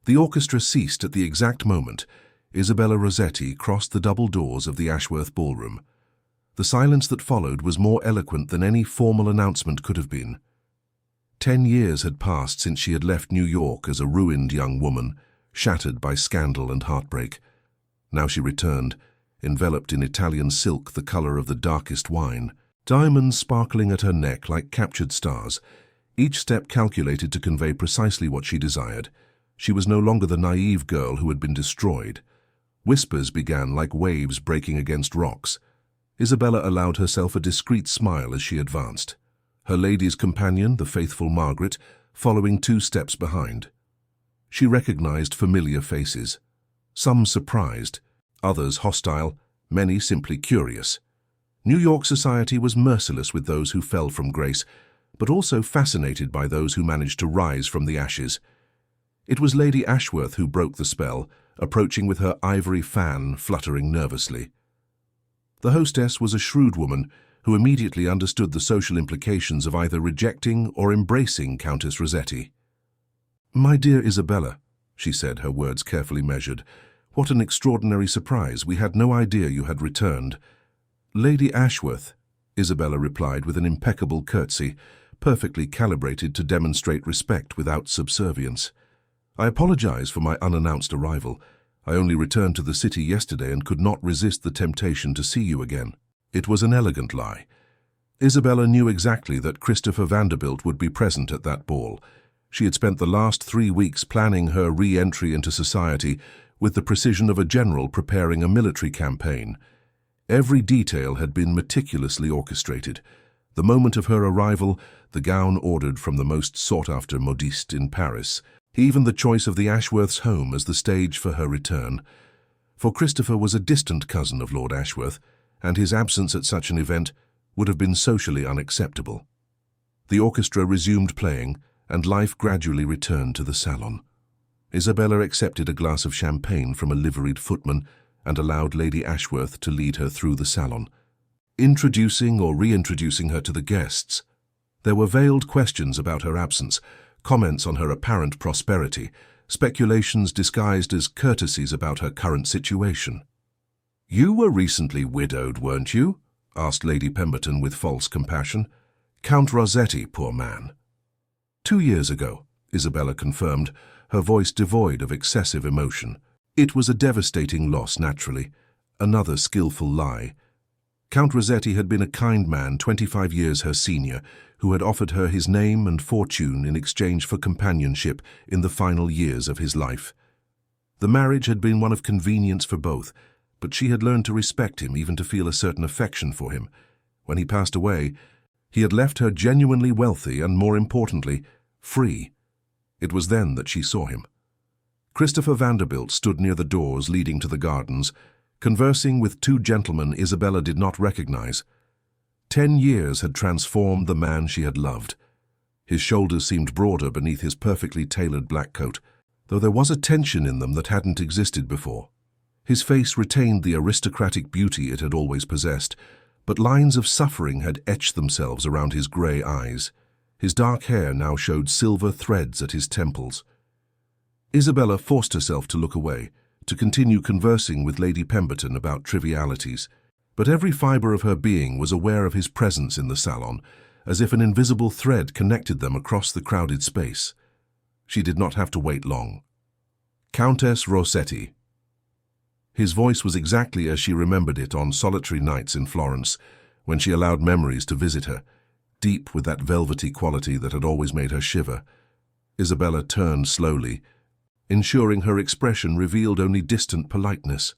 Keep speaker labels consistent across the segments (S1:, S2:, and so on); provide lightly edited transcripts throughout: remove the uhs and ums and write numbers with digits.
S1: The orchestra ceased at the exact moment Isabella Rossetti crossed the double doors of the Ashworth ballroom. The silence that followed was more eloquent than any formal announcement could have been. 10 years had passed since she had left New York as a ruined young woman, shattered by scandal and heartbreak. Now she returned, enveloped in Italian silk the color of the darkest wine, diamonds sparkling at her neck like captured stars, each step calculated to convey precisely what she desired. She was no longer the naive girl who had been destroyed. Whispers began like waves breaking against rocks. Isabella allowed herself a discreet smile as she advanced, her lady's companion, the faithful Margaret, following 2 steps behind. She recognized familiar faces, some surprised, others hostile, many simply curious. New York society was merciless with those who fell from grace, but also fascinated by those who managed to rise from the ashes. It was Lady Ashworth who broke the spell, approaching with her ivory fan fluttering nervously. The hostess was a shrewd woman who immediately understood the social implications of either rejecting or embracing Countess Rossetti. "My dear Isabella," she said, her words carefully measured, "what an extraordinary surprise. We had no idea you had returned." "Lady Ashworth," Isabella replied with an impeccable curtsy, perfectly calibrated to demonstrate respect without subservience. "I apologize for my unannounced arrival. I only returned to the city yesterday and could not resist the temptation to see you again." It was an elegant lie. Isabella knew exactly that Christopher Vanderbilt would be present at that ball. She had spent the last 3 weeks planning her re-entry into society with the precision of a general preparing a military campaign. Every detail had been meticulously orchestrated. The moment of her arrival, the gown ordered from the most sought-after modiste in Paris, even the choice of the Ashworth's home as the stage for her return. For Christopher was a distant cousin of Lord Ashworth, and his absence at such an event would have been socially unacceptable. The orchestra resumed playing, and life gradually returned to the salon. Isabella accepted a glass of champagne from a liveried footman and allowed Lady Ashworth to lead her through the salon, introducing or reintroducing her to the guests. There were veiled questions about her absence, comments on her apparent prosperity, speculations disguised as courtesies about her current situation. "You were recently widowed, weren't you?" asked Lady Pemberton with false compassion. "Count Rossetti, poor man." 2 years ago, Isabella confirmed, her voice devoid of excessive emotion. It was a devastating loss, naturally. Another skillful lie. Count Rossetti had been a kind man 25 years her senior, who had offered her his name and fortune in exchange for companionship in the final years of his life. The marriage had been one of convenience for both, but she had learned to respect him, even to feel a certain affection for him. When he passed away, he had left her genuinely wealthy and, more importantly, free. It was then that she saw him. Christopher Vanderbilt stood near the doors leading to the gardens, conversing with 2 gentlemen Isabella did not recognize. 10 years had transformed the man she had loved. His shoulders seemed broader beneath his perfectly tailored black coat, though there was a tension in them that hadn't existed before. His face retained the aristocratic beauty it had always possessed, but lines of suffering had etched themselves around his grey eyes. His dark hair now showed silver threads at his temples. Isabella forced herself to look away, to continue conversing with Lady Pemberton about trivialities, but every fibre of her being was aware of his presence in the salon, as if an invisible thread connected them across the crowded space. She did not have to wait long. "Countess Rossetti." His voice was exactly as she remembered it on solitary nights in Florence, when she allowed memories to visit her, deep with that velvety quality that had always made her shiver. Isabella turned slowly, ensuring her expression revealed only distant politeness.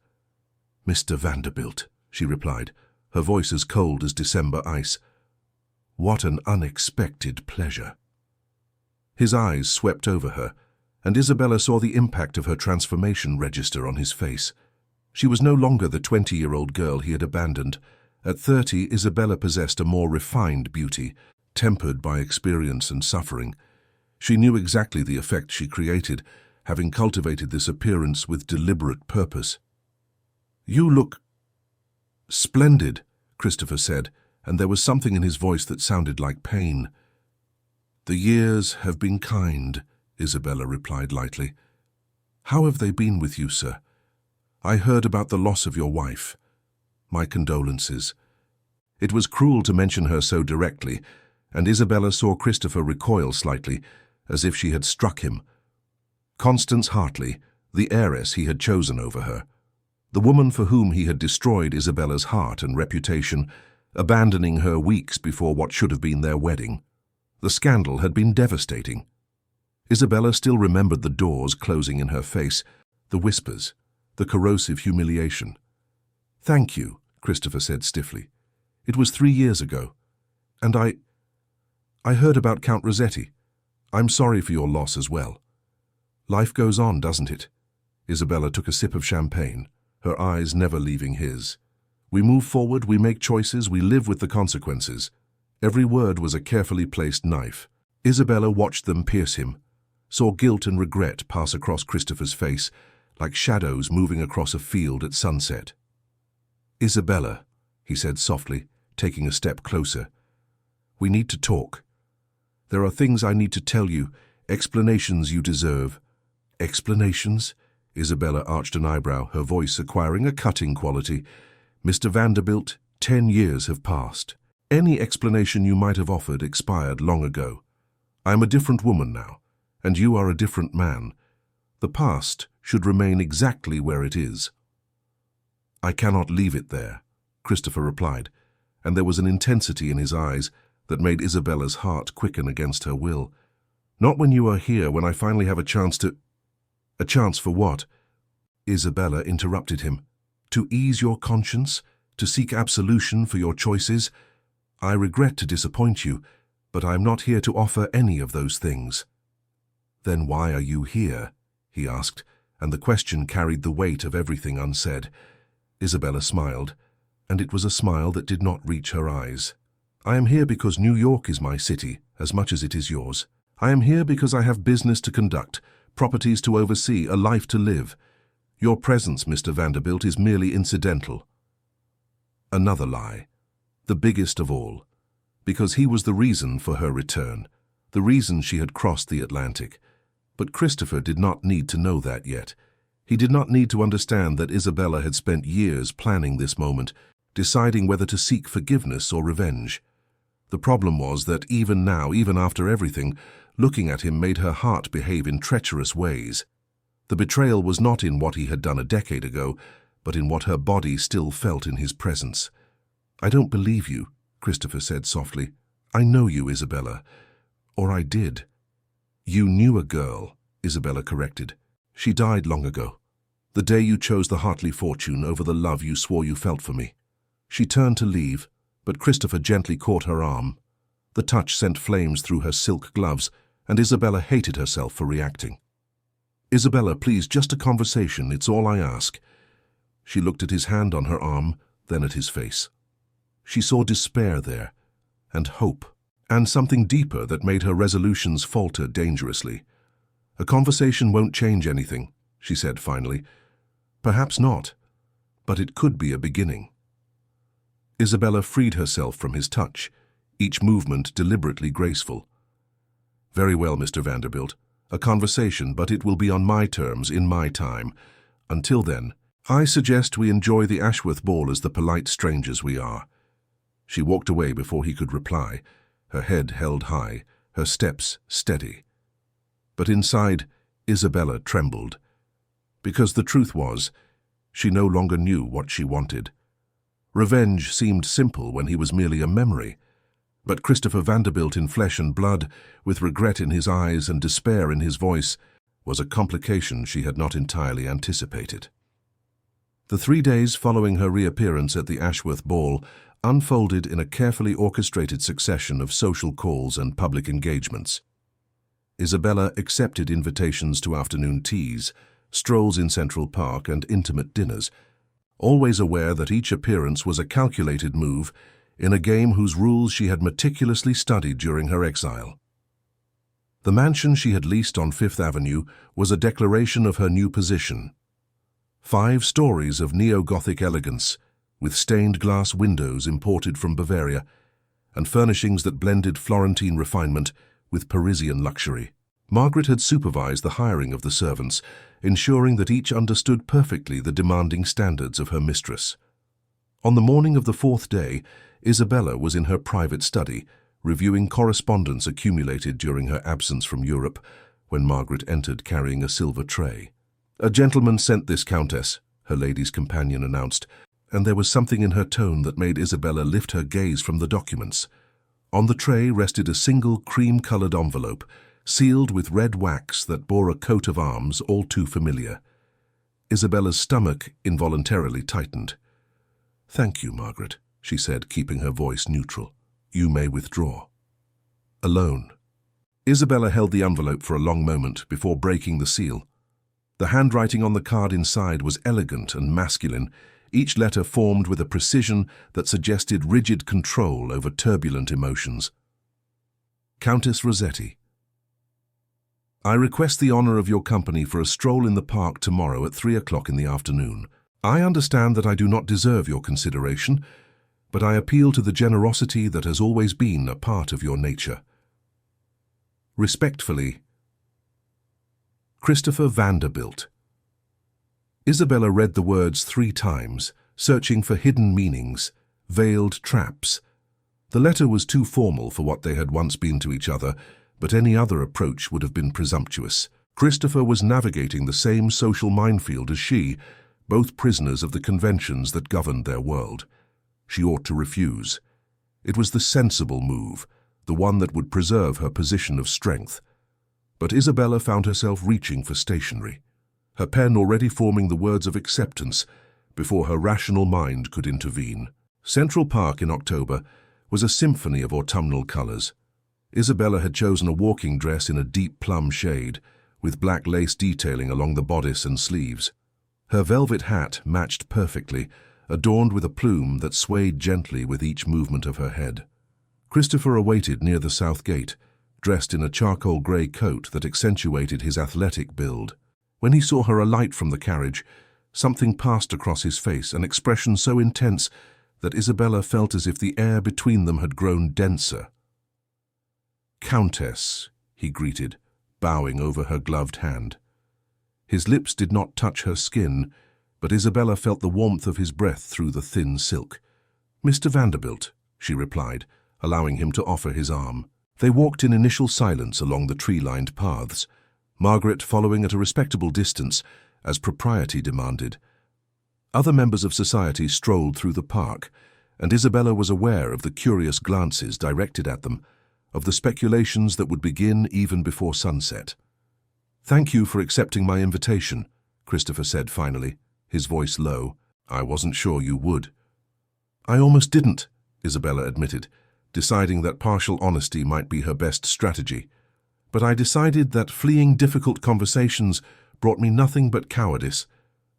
S1: "Mr. Vanderbilt," she replied, her voice as cold as December ice. "What an unexpected pleasure." His eyes swept over her, and Isabella saw the impact of her transformation register on his face. She was no longer the 20-year-old girl he had abandoned. At 30, Isabella possessed a more refined beauty, tempered by experience and suffering. She knew exactly the effect she created, having cultivated this appearance with deliberate purpose. "You look splendid," Christopher said, and there was something in his voice that sounded like pain. "The years have been kind," Isabella replied lightly. How have they been with you, sir? I heard about the loss of your wife. My condolences. It was cruel to mention her so directly, and Isabella saw Christopher recoil slightly, as if she had struck him. Constance Hartley, the heiress he had chosen over her. The woman for whom he had destroyed Isabella's heart and reputation, abandoning her weeks before what should have been their wedding. The scandal had been devastating. Isabella still remembered the doors closing in her face, the whispers, the corrosive humiliation. "Thank you," Christopher said stiffly. "It was 3 years ago. And I heard about Count Rossetti. I'm sorry for your loss as well. Life goes on, doesn't it?" Isabella took a sip of champagne, her eyes never leaving his. "We move forward, we make choices, we live with the consequences." Every word was a carefully placed knife. Isabella watched them pierce him, saw guilt and regret pass across Christopher's face, like shadows moving across a field at sunset. "Isabella," he said softly, taking a step closer, "we need to talk. There are things I need to tell you, explanations you deserve." "Explanations?" Isabella arched an eyebrow, her voice acquiring a cutting quality. "Mr. Vanderbilt, 10 years have passed. Any explanation you might have offered expired long ago. I am a different woman now, and you are a different man. The past should remain exactly where it is." "I cannot leave it there," Christopher replied, and there was an intensity in his eyes that made Isabella's heart quicken against her will. "Not when you are here, when I finally have a chance to—" "A chance for what?" Isabella interrupted him. "To ease your conscience, to seek absolution for your choices. I regret to disappoint you, but I am not here to offer any of those things." "Then why are you here?" he asked, and the question carried the weight of everything unsaid. Isabella smiled, and it was a smile that did not reach her eyes. "I am here because New York is my city, as much as it is yours. I am here because I have business to conduct, properties to oversee, a life to live. Your presence, Mr. Vanderbilt, is merely incidental." Another lie, the biggest of all, because he was the reason for her return, the reason she had crossed the Atlantic. But Christopher did not need to know that yet. He did not need to understand that Isabella had spent years planning this moment, deciding whether to seek forgiveness or revenge. The problem was that even now, even after everything, looking at him made her heart behave in treacherous ways. The betrayal was not in what he had done a decade ago, but in what her body still felt in his presence. "I don't believe you," Christopher said softly. "I know you, Isabella. Or I did." "You knew a girl," Isabella corrected. "She died long ago. The day you chose the Hartley fortune over the love you swore you felt for me." She turned to leave, but Christopher gently caught her arm. The touch sent flames through her silk gloves, and Isabella hated herself for reacting. "Isabella, please, just a conversation, it's all I ask." She looked at his hand on her arm, then at his face. She saw despair there, and hope, and something deeper that made her resolutions falter dangerously. "A conversation won't change anything," she said finally. "Perhaps not, but it could be a beginning." Isabella freed herself from his touch, each movement deliberately graceful. "Very well, Mr. Vanderbilt. A conversation, but it will be on my terms, in my time. Until then, I suggest we enjoy the Ashworth ball as the polite strangers we are." She walked away before he could reply, her head held high, her steps steady. But inside, Isabella trembled. Because the truth was, she no longer knew what she wanted. Revenge seemed simple when he was merely a memory, but Christopher Vanderbilt in flesh and blood, with regret in his eyes and despair in his voice, was a complication she had not entirely anticipated. The 3 days following her reappearance at the Ashworth ball unfolded in a carefully orchestrated succession of social calls and public engagements. Isabella accepted invitations to afternoon teas, strolls in Central Park, and intimate dinners, always aware that each appearance was a calculated move in a game whose rules she had meticulously studied during her exile. The mansion she had leased on Fifth Avenue was a declaration of her new position. 5 stories of neo-Gothic elegance, with stained glass windows imported from Bavaria, and furnishings that blended Florentine refinement with Parisian luxury. Margaret had supervised the hiring of the servants, ensuring that each understood perfectly the demanding standards of her mistress. On the morning of the fourth day, Isabella was in her private study, reviewing correspondence accumulated during her absence from Europe, when Margaret entered carrying a silver tray. "A gentleman sent this, Countess," her lady's companion announced, and there was something in her tone that made Isabella lift her gaze from the documents. On the tray rested a single cream-colored envelope, sealed with red wax that bore a coat of arms all too familiar. Isabella's stomach involuntarily tightened. "Thank you, Margaret," she said, keeping her voice neutral. "You may withdraw." Alone. Isabella held the envelope for a long moment before breaking the seal. The handwriting on the card inside was elegant and masculine, each letter formed with a precision that suggested rigid control over turbulent emotions. Countess Rossetti. "I request the honor of your company for a stroll in the park tomorrow at 3 o'clock in the afternoon. I understand that I do not deserve your consideration, but I appeal to the generosity that has always been a part of your nature. Respectfully, Christopher Vanderbilt." Isabella read the words 3 times, searching for hidden meanings, veiled traps. The letter was too formal for what they had once been to each other, but any other approach would have been presumptuous. Christopher was navigating the same social minefield as she, both prisoners of the conventions that governed their world. She ought to refuse. It was the sensible move, the one that would preserve her position of strength. But Isabella found herself reaching for stationery, her pen already forming the words of acceptance before her rational mind could intervene. Central Park in October was a symphony of autumnal colors. Isabella had chosen a walking dress in a deep plum shade, with black lace detailing along the bodice and sleeves. Her velvet hat matched perfectly, adorned with a plume that swayed gently with each movement of her head. Christopher awaited near the south gate, dressed in a charcoal grey coat that accentuated his athletic build. When he saw her alight from the carriage, something passed across his face, an expression so intense that Isabella felt as if the air between them had grown denser. "Countess," he greeted, bowing over her gloved hand. His lips did not touch her skin, but Isabella felt the warmth of his breath through the thin silk. "Mr. Vanderbilt," she replied, allowing him to offer his arm. They walked in initial silence along the tree-lined paths, Margaret following at a respectable distance, as propriety demanded. Other members of society strolled through the park, and Isabella was aware of the curious glances directed at them, of the speculations that would begin even before sunset. "Thank you for accepting my invitation," Christopher said finally, his voice low. "I wasn't sure you would." "I almost didn't," Isabella admitted, deciding that partial honesty might be her best strategy. "But I decided that fleeing difficult conversations brought me nothing but cowardice,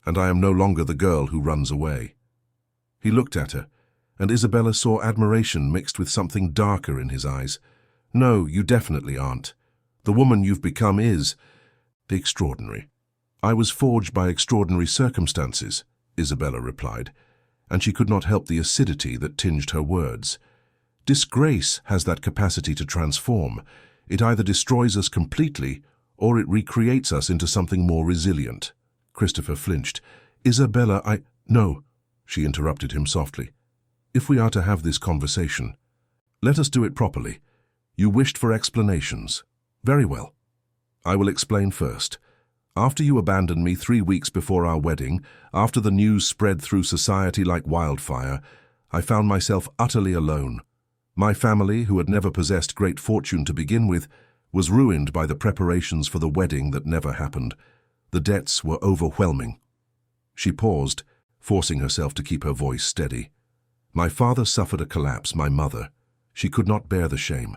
S1: and I am no longer the girl who runs away." He looked at her, and Isabella saw admiration mixed with something darker in his eyes. "No, you definitely aren't. The woman you've become is extraordinary." "I was forged by extraordinary circumstances," Isabella replied, and she could not help the acidity that tinged her words. "Disgrace has that capacity to transform. It either destroys us completely, or it recreates us into something more resilient." Christopher flinched. "Isabella, No," she interrupted him softly. "If we are to have this conversation, let us do it properly. You wished for explanations. Very well. I will explain first. After you abandoned me 3 weeks before our wedding, after the news spread through society like wildfire, I found myself utterly alone. My family, who had never possessed great fortune to begin with, was ruined by the preparations for the wedding that never happened. The debts were overwhelming." She paused, forcing herself to keep her voice steady. "My father suffered a collapse, my mother. She could not bear the shame.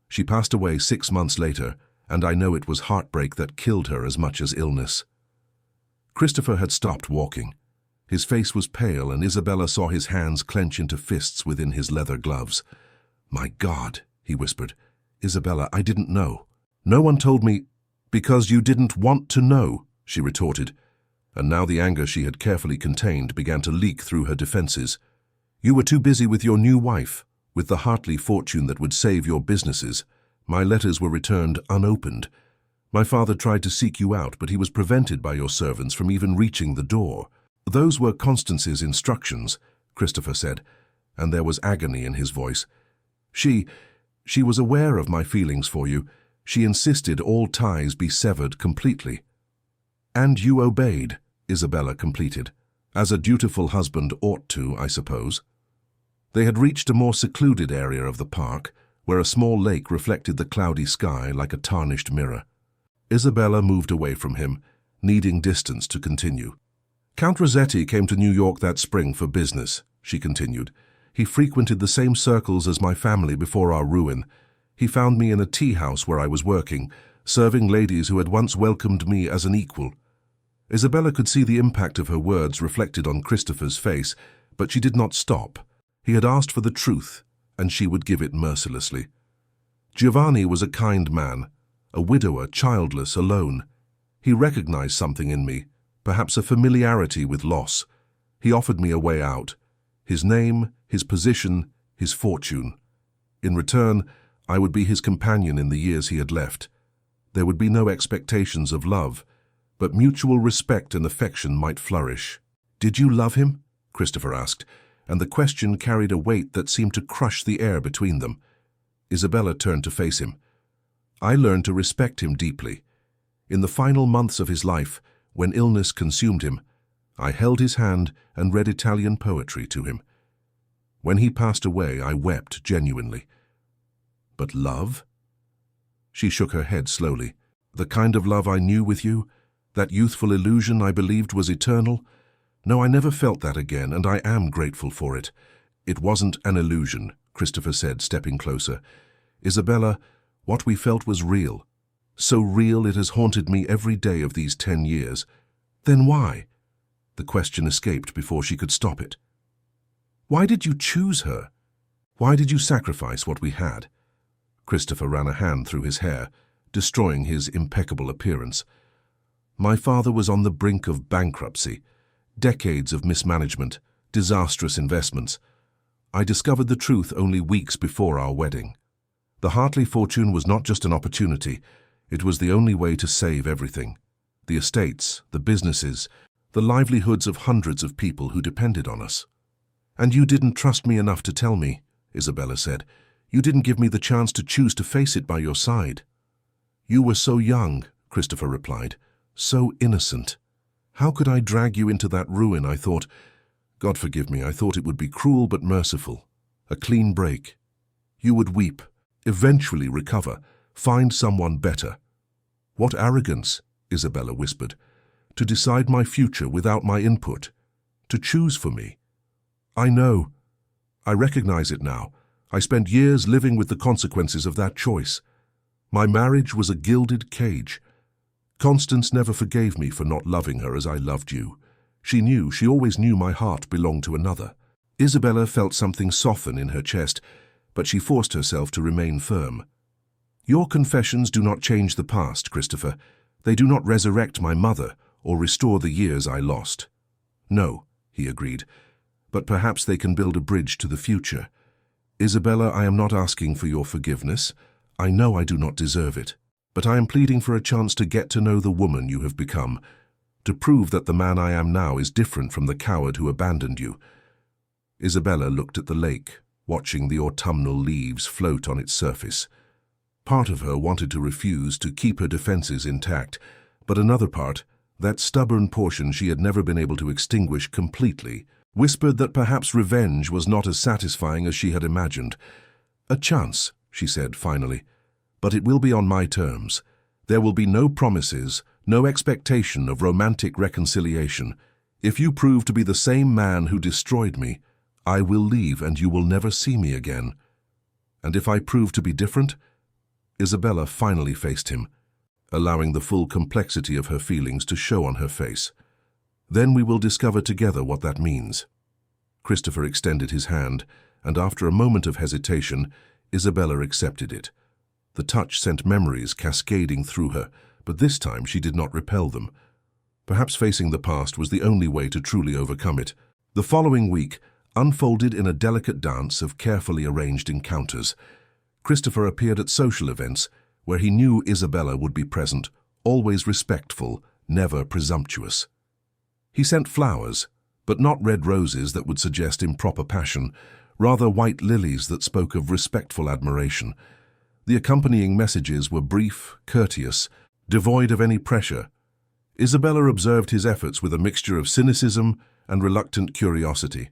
S1: She passed away 6 months later, and I know it was heartbreak that killed her as much as illness." Christopher had stopped walking. His face was pale, and Isabella saw his hands clench into fists within his leather gloves. "My God," he whispered. "Isabella, I didn't know." "No one told me—" "Because you didn't want to know," she retorted, and now the anger she had carefully contained began to leak through her defenses. "You were too busy with your new wife, with the Hartley fortune that would save your businesses. My letters were returned unopened. My father tried to seek you out, but he was prevented by your servants from even reaching the door. Those were Constance's instructions, Christopher said, and there was agony in his voice. She was aware of my feelings for you. She insisted all ties be severed completely. And you obeyed, Isabella completed. As a dutiful husband ought to, I suppose. They had reached a more secluded area of the park, where a small lake reflected the cloudy sky like a tarnished mirror. Isabella moved away from him, needing distance to continue. Count Rossetti came to New York that spring for business, she continued. He frequented the same circles as my family before our ruin. He found me in a tea house where I was working, serving ladies who had once welcomed me as an equal. Isabella could see the impact of her words reflected on Christopher's face, but she did not stop. He had asked for the truth, and she would give it mercilessly. Giovanni was a kind man, a widower, childless, alone. He recognized something in me, perhaps a familiarity with loss. He offered me a way out. His name, his position, his fortune. In return, I would be his companion in the years he had left. There would be no expectations of love, but mutual respect and affection might flourish. "Did you love him?" Christopher asked, and the question carried a weight that seemed to crush the air between them. Isabella turned to face him. "I learned to respect him deeply. In the final months of his life, when illness consumed him, I held his hand and read Italian poetry to him. When he passed away, I wept genuinely." "But love?" She shook her head slowly. "The kind of love I knew with you, that youthful illusion I believed was eternal? No, I never felt that again, and I am grateful for it." "It wasn't an illusion," Christopher said, stepping closer. "Isabella, what we felt was real. So real it has haunted me every day of these 10 years. Then why?" The question escaped before she could stop it. "Why did you choose her? Why did you sacrifice what we had?" Christopher ran a hand through his hair, destroying his impeccable appearance. "My father was on the brink of bankruptcy, decades of mismanagement, disastrous investments. I discovered the truth only weeks before our wedding. The Hartley fortune was not just an opportunity, it was the only way to save everything. The estates, the businesses, the livelihoods of hundreds of people who depended on us." "And you didn't trust me enough to tell me," Isabella said. "You didn't give me the chance to choose to face it by your side." "You were so young," Christopher replied, "so innocent. How could I drag you into that ruin? I thought, God forgive me, I thought it would be cruel but merciful. A clean break. You would weep, eventually recover, find someone better." "What arrogance," Isabella whispered, "to decide my future without my input, to choose for me." "I know. I recognize it now. I spent years living with the consequences of that choice. My marriage was a gilded cage. Constance never forgave me for not loving her as I loved you. She always knew my heart belonged to another." Isabella felt something soften in her chest, but she forced herself to remain firm. "Your confessions do not change the past, Christopher. They do not resurrect my mother or restore the years I lost." "No," he agreed, "but perhaps they can build a bridge to the future. Isabella, I am not asking for your forgiveness. I know I do not deserve it. But I am pleading for a chance to get to know the woman you have become, to prove that the man I am now is different from the coward who abandoned you." Isabella looked at the lake, watching the autumnal leaves float on its surface. Part of her wanted to refuse, to keep her defenses intact, but another part, that stubborn portion she had never been able to extinguish completely, whispered that perhaps revenge was not as satisfying as she had imagined. "A chance," she said finally, "but it will be on my terms. There will be no promises, no expectation of romantic reconciliation. If you prove to be the same man who destroyed me, I will leave and you will never see me again. And if I prove to be different?" Isabella finally faced him, allowing the full complexity of her feelings to show on her face. "Then we will discover together what that means." Christopher extended his hand, and after a moment of hesitation, Isabella accepted it. The touch sent memories cascading through her, but this time she did not repel them. Perhaps facing the past was the only way to truly overcome it. The following week unfolded in a delicate dance of carefully arranged encounters. Christopher appeared at social events, where he knew Isabella would be present, always respectful, never presumptuous. He sent flowers, but not red roses that would suggest improper passion, rather white lilies that spoke of respectful admiration. The accompanying messages were brief, courteous, devoid of any pressure. Isabella observed his efforts with a mixture of cynicism and reluctant curiosity.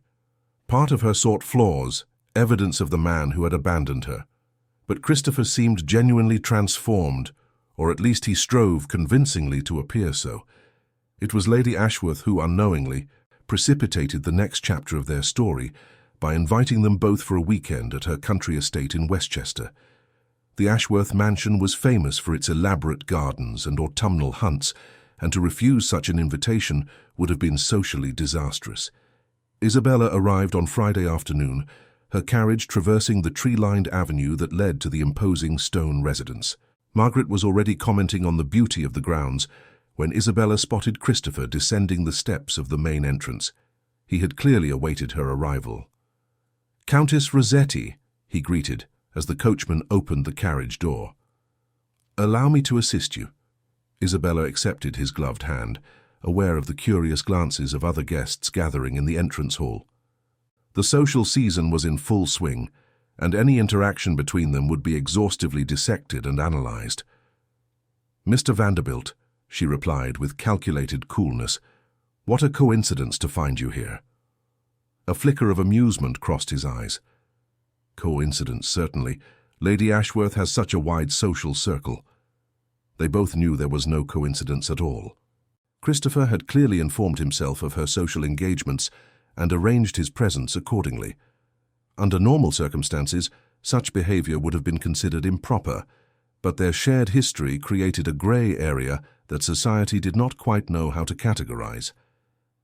S1: Part of her sought flaws, evidence of the man who had abandoned her. But Christopher seemed genuinely transformed, or at least he strove convincingly to appear so. It was Lady Ashworth who, unknowingly, precipitated the next chapter of their story by inviting them both for a weekend at her country estate in Westchester. The Ashworth mansion was famous for its elaborate gardens and autumnal hunts, and to refuse such an invitation would have been socially disastrous. Isabella arrived on Friday afternoon, her carriage traversing the tree-lined avenue that led to the imposing stone residence. Margaret was already commenting on the beauty of the grounds when Isabella spotted Christopher descending the steps of the main entrance. He had clearly awaited her arrival. "Countess Rossetti," he greeted as the coachman opened the carriage door. "Allow me to assist you." Isabella accepted his gloved hand, aware of the curious glances of other guests gathering in the entrance hall. The social season was in full swing, and any interaction between them would be exhaustively dissected and analyzed. "Mr. Vanderbilt," she replied with calculated coolness, "what a coincidence to find you here." A flicker of amusement crossed his eyes. Coincidence, certainly. Lady Ashworth has such a wide social circle. They both knew there was no coincidence at all. Christopher had clearly informed himself of her social engagements and arranged his presence accordingly. Under normal circumstances, such behavior would have been considered improper, but their shared history created a gray area that society did not quite know how to categorize.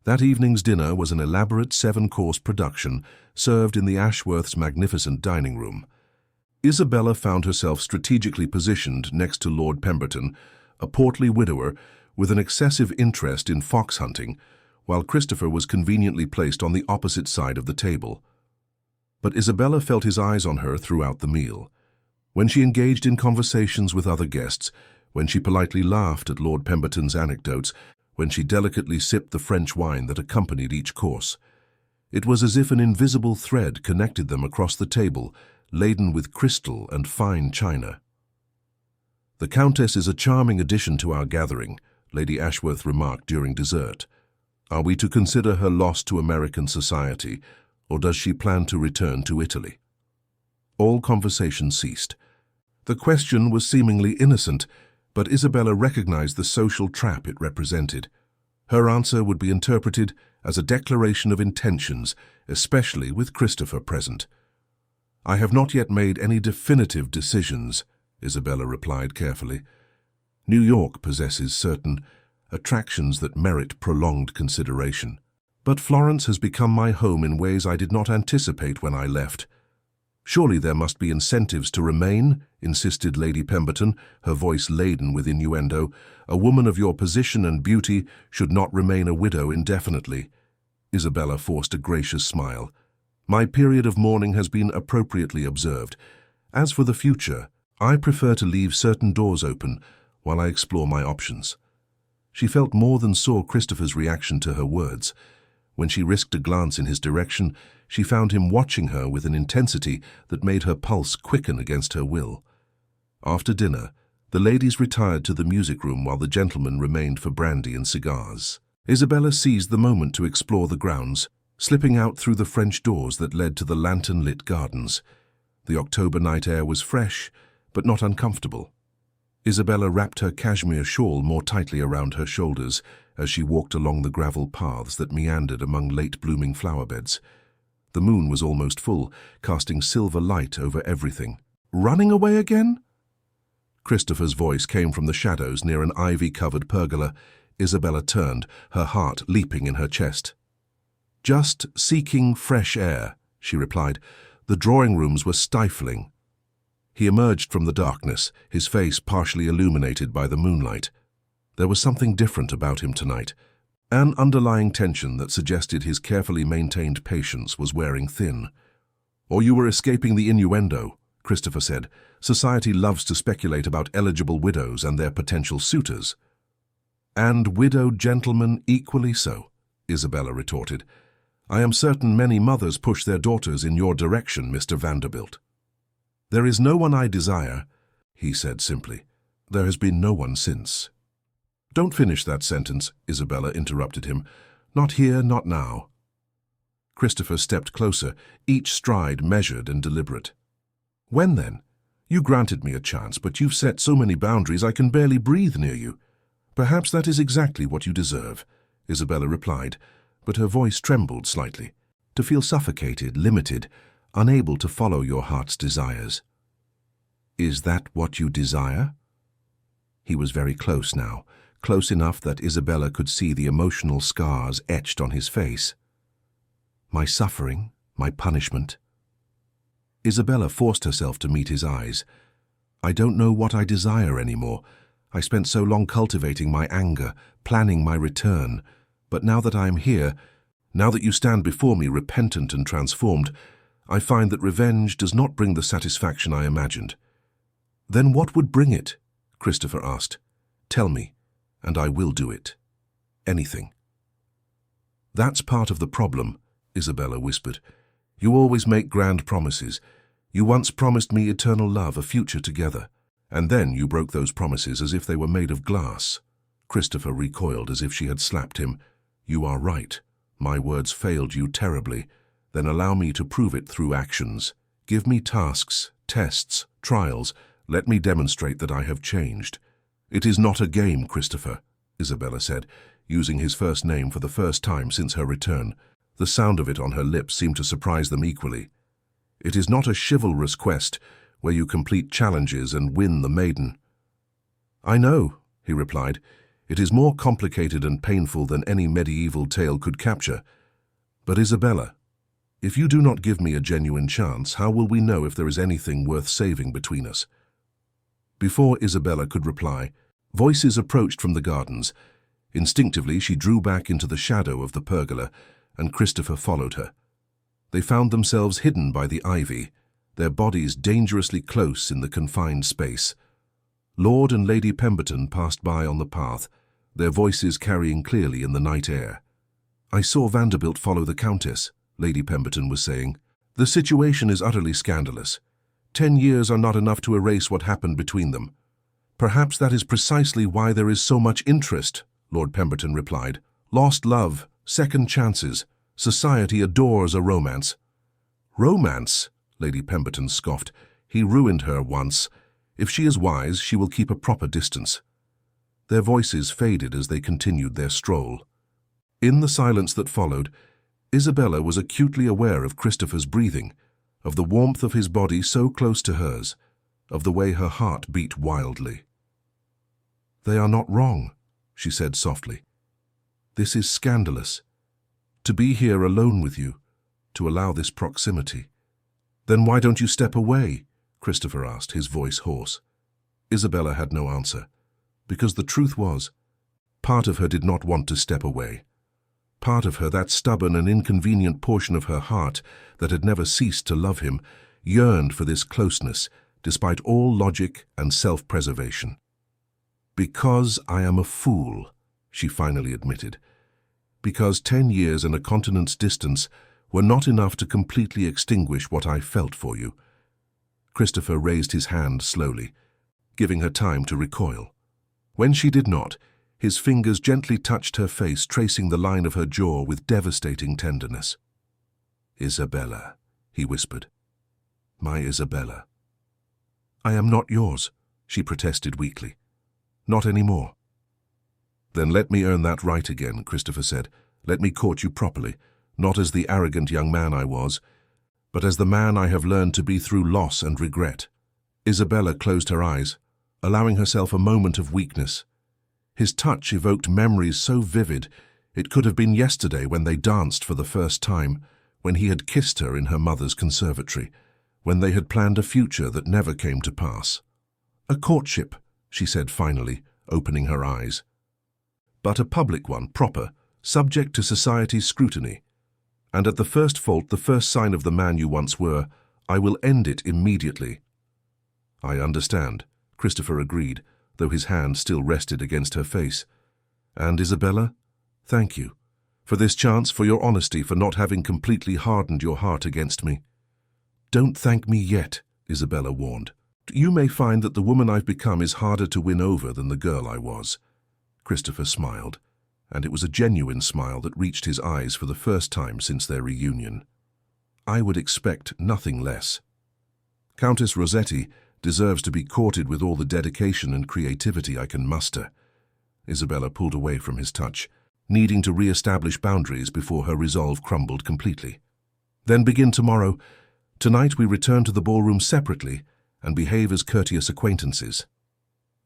S1: That evening's dinner was an elaborate 7-course production served in the Ashworths' magnificent dining room. Isabella found herself strategically positioned next to Lord Pemberton, a portly widower with an excessive interest in fox hunting, while Christopher was conveniently placed on the opposite side of the table. But Isabella felt his eyes on her throughout the meal. When she engaged in conversations with other guests, when she politely laughed at Lord Pemberton's anecdotes, when she delicately sipped the French wine that accompanied each course, it was as if an invisible thread connected them across the table, laden with crystal and fine china. "The Countess is a charming addition to our gathering," Lady Ashworth remarked during dessert. "Are we to consider her lost to American society, or does she plan to return to Italy?" All conversation ceased. The question was seemingly innocent, but Isabella recognized the social trap it represented. Her answer would be interpreted as a declaration of intentions, especially with Christopher present. "I have not yet made any definitive decisions," Isabella replied carefully. "New York possesses certain attractions that merit prolonged consideration. But Florence has become my home in ways I did not anticipate when I left." "Surely there must be incentives to remain," insisted Lady Pemberton, her voice laden with innuendo. "A woman of your position and beauty should not remain a widow indefinitely." Isabella forced a gracious smile. "My period of mourning has been appropriately observed. As for the future, I prefer to leave certain doors open while I explore my options." She felt more than saw Christopher's reaction to her words. When she risked a glance in his direction, she found him watching her with an intensity that made her pulse quicken against her will. After dinner, the ladies retired to the music room while the gentlemen remained for brandy and cigars. Isabella seized the moment to explore the grounds, slipping out through the French doors that led to the lantern-lit gardens. The October night air was fresh, but not uncomfortable. Isabella wrapped her cashmere shawl more tightly around her shoulders as she walked along the gravel paths that meandered among late-blooming flower beds. The moon was almost full, casting silver light over everything. "Running away again?" Christopher's voice came from the shadows near an ivy-covered pergola. Isabella turned, her heart leaping in her chest. "Just seeking fresh air," she replied. "The drawing rooms were stifling." He emerged from the darkness, his face partially illuminated by the moonlight. There was something different about him tonight, an underlying tension that suggested his carefully maintained patience was wearing thin. "Or you were escaping the innuendo," Christopher said. "Society loves to speculate about eligible widows and their potential suitors." "And widowed gentlemen equally so," Isabella retorted. "I am certain many mothers push their daughters in your direction, Mr. Vanderbilt." "There is no one I desire," he said simply. "There has been no one since." "Don't finish that sentence," Isabella interrupted him. "Not here, not now." Christopher stepped closer, each stride measured and deliberate. "When then? You granted me a chance, but you've set so many boundaries I can barely breathe near you." "Perhaps that is exactly what you deserve," Isabella replied, but her voice trembled slightly. "To feel suffocated, limited, unable to follow your heart's desires." "Is that what you desire?" He was very close now, close enough that Isabella could see the emotional scars etched on his face. "My suffering, my punishment." Isabella forced herself to meet his eyes. "I don't know what I desire anymore. I spent so long cultivating my anger, planning my return. But now that I am here, now that you stand before me repentant and transformed, I find that revenge does not bring the satisfaction I imagined." "Then what would bring it?" Christopher asked. "Tell me, and I will do it. Anything." "That's part of the problem," Isabella whispered. "You always make grand promises. You once promised me eternal love, a future together. And then you broke those promises as if they were made of glass." Christopher recoiled as if she had slapped him. "You are right. My words failed you terribly. Then allow me to prove it through actions. Give me tasks, tests, trials. Let me demonstrate that I have changed." "It is not a game, Christopher," Isabella said, using his first name for the first time since her return. The sound of it on her lips seemed to surprise them equally. "It is not a chivalrous quest where you complete challenges and win the maiden." "I know," he replied. "It is more complicated and painful than any medieval tale could capture. But Isabella, if you do not give me a genuine chance, how will we know if there is anything worth saving between us?" Before Isabella could reply, voices approached from the gardens. Instinctively, she drew back into the shadow of the pergola, and Christopher followed her. They found themselves hidden by the ivy, their bodies dangerously close in the confined space. Lord and Lady Pemberton passed by on the path, their voices carrying clearly in the night air. "I saw Vanderbilt follow the Countess," Lady Pemberton was saying. "The situation is utterly scandalous. 10 years are not enough to erase what happened between them." "Perhaps that is precisely why there is so much interest," Lord Pemberton replied. "Lost love, second chances. Society adores a romance." "Romance?" Lady Pemberton scoffed. "He ruined her once. If she is wise, she will keep a proper distance." Their voices faded as they continued their stroll. In the silence that followed, Isabella was acutely aware of Christopher's breathing, of the warmth of his body so close to hers, of the way her heart beat wildly. "They are not wrong," she said softly. "This is scandalous. To be here alone with you, to allow this proximity." "Then why don't you step away?" Christopher asked, his voice hoarse. Isabella had no answer, because the truth was, part of her did not want to step away. Part of her, that stubborn and inconvenient portion of her heart that had never ceased to love him, yearned for this closeness, despite all logic and self-preservation. "Because I am a fool," she finally admitted. "Because 10 years and a continent's distance were not enough to completely extinguish what I felt for you." Christopher raised his hand slowly, giving her time to recoil. When she did not, his fingers gently touched her face, tracing the line of her jaw with devastating tenderness. "Isabella," he whispered. "My Isabella." "I am not yours," she protested weakly. "Not anymore." "Then let me earn that right again," Christopher said. "Let me court you properly, not as the arrogant young man I was, but as the man I have learned to be through loss and regret." Isabella closed her eyes, allowing herself a moment of weakness. His touch evoked memories so vivid, it could have been yesterday when they danced for the first time, when he had kissed her in her mother's conservatory, when they had planned a future that never came to pass. "A courtship," she said finally, opening her eyes. "But a public one, proper, subject to society's scrutiny. And at the first fault, the first sign of the man you once were, I will end it immediately, I understand, Christopher agreed, though his hand still rested against her face. And Isabella, thank you. For this chance, for your honesty, for not having completely hardened your heart against me. Don't thank me yet, Isabella warned. You may find that the woman I've become is harder to win over than the girl I was. Christopher smiled, and it was a genuine smile that reached his eyes for the first time since their reunion. I would expect nothing less. Countess Rossetti deserves to be courted with all the dedication and creativity I can muster. Isabella pulled away from his touch, needing to re-establish boundaries before her resolve crumbled completely. Then begin tomorrow. Tonight we return to the ballroom separately and behave as courteous acquaintances.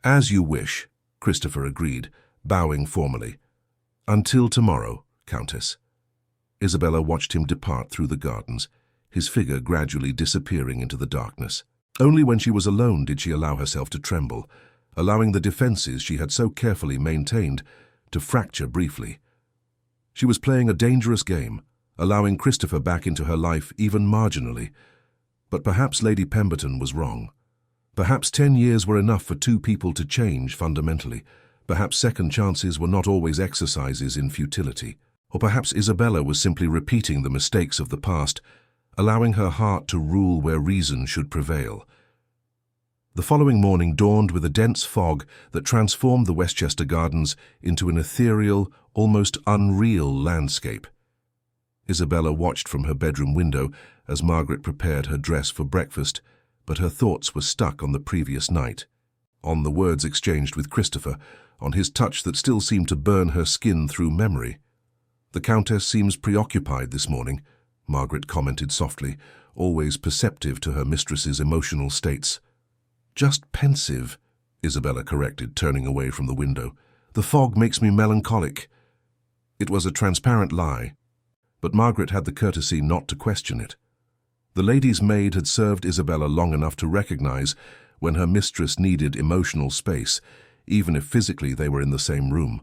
S1: As you wish, Christopher agreed, bowing formally. Until tomorrow, Countess. Isabella watched him depart through the gardens, his figure gradually disappearing into the darkness. Only when she was alone did she allow herself to tremble, allowing the defenses she had so carefully maintained to fracture briefly. She was playing a dangerous game, allowing Christopher back into her life even marginally. But perhaps Lady Pemberton was wrong. Perhaps 10 years were enough for two people to change fundamentally. Perhaps second chances were not always exercises in futility. Or perhaps Isabella was simply repeating the mistakes of the past, allowing her heart to rule where reason should prevail. The following morning dawned with a dense fog that transformed the Westchester Gardens into an ethereal, almost unreal landscape. Isabella watched from her bedroom window as Margaret prepared her dress for breakfast, but her thoughts were stuck on the previous night, on the words exchanged with Christopher, on his touch that still seemed to burn her skin through memory. The Countess seems preoccupied this morning, Margaret commented softly, always perceptive to her mistress's emotional states. Just pensive, Isabella corrected, turning away from the window. The fog makes me melancholic. It was a transparent lie, but Margaret had the courtesy not to question it. The lady's maid had served Isabella long enough to recognize when her mistress needed emotional space, even if physically they were in the same room.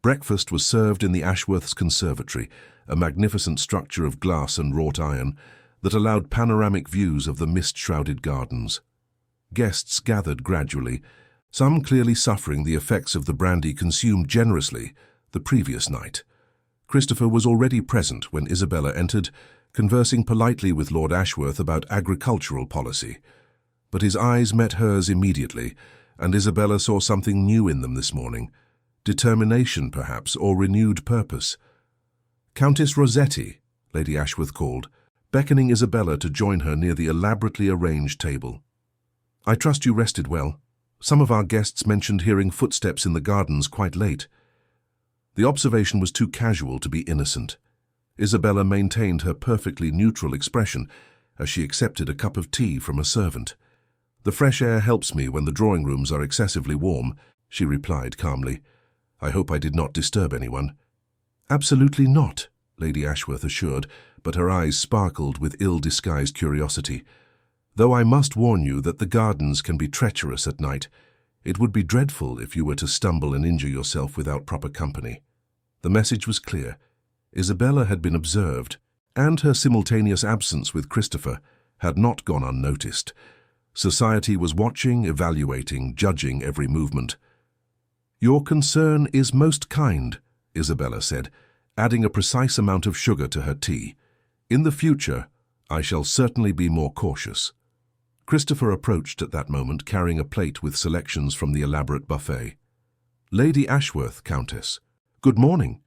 S1: Breakfast was served in the Ashworth's conservatory, a magnificent structure of glass and wrought iron that allowed panoramic views of the mist-shrouded gardens. Guests gathered gradually, some clearly suffering the effects of the brandy consumed generously the previous night. Christopher was already present when Isabella entered, conversing politely with Lord Ashworth about agricultural policy. But his eyes met hers immediately, and Isabella saw something new in them this morning. Determination, perhaps, or renewed purpose. Countess Rossetti, Lady Ashworth called, beckoning Isabella to join her near the elaborately arranged table. I trust you rested well. Some of our guests mentioned hearing footsteps in the gardens quite late. The observation was too casual to be innocent. Isabella maintained her perfectly neutral expression as she accepted a cup of tea from a servant. The fresh air helps me when the drawing rooms are excessively warm, she replied calmly. I hope I did not disturb anyone. Absolutely not, Lady Ashworth assured, but her eyes sparkled with ill-disguised curiosity. Though I must warn you that the gardens can be treacherous at night. It would be dreadful if you were to stumble and injure yourself without proper company. The message was clear. Isabella had been observed, and her simultaneous absence with Christopher had not gone unnoticed. Society was watching, evaluating, judging every movement. Your concern is most kind, Isabella said, adding a precise amount of sugar to her tea. In the future, I shall certainly be more cautious. Christopher approached at that moment, carrying a plate with selections from the elaborate buffet. Lady Ashworth, Countess. Good morning.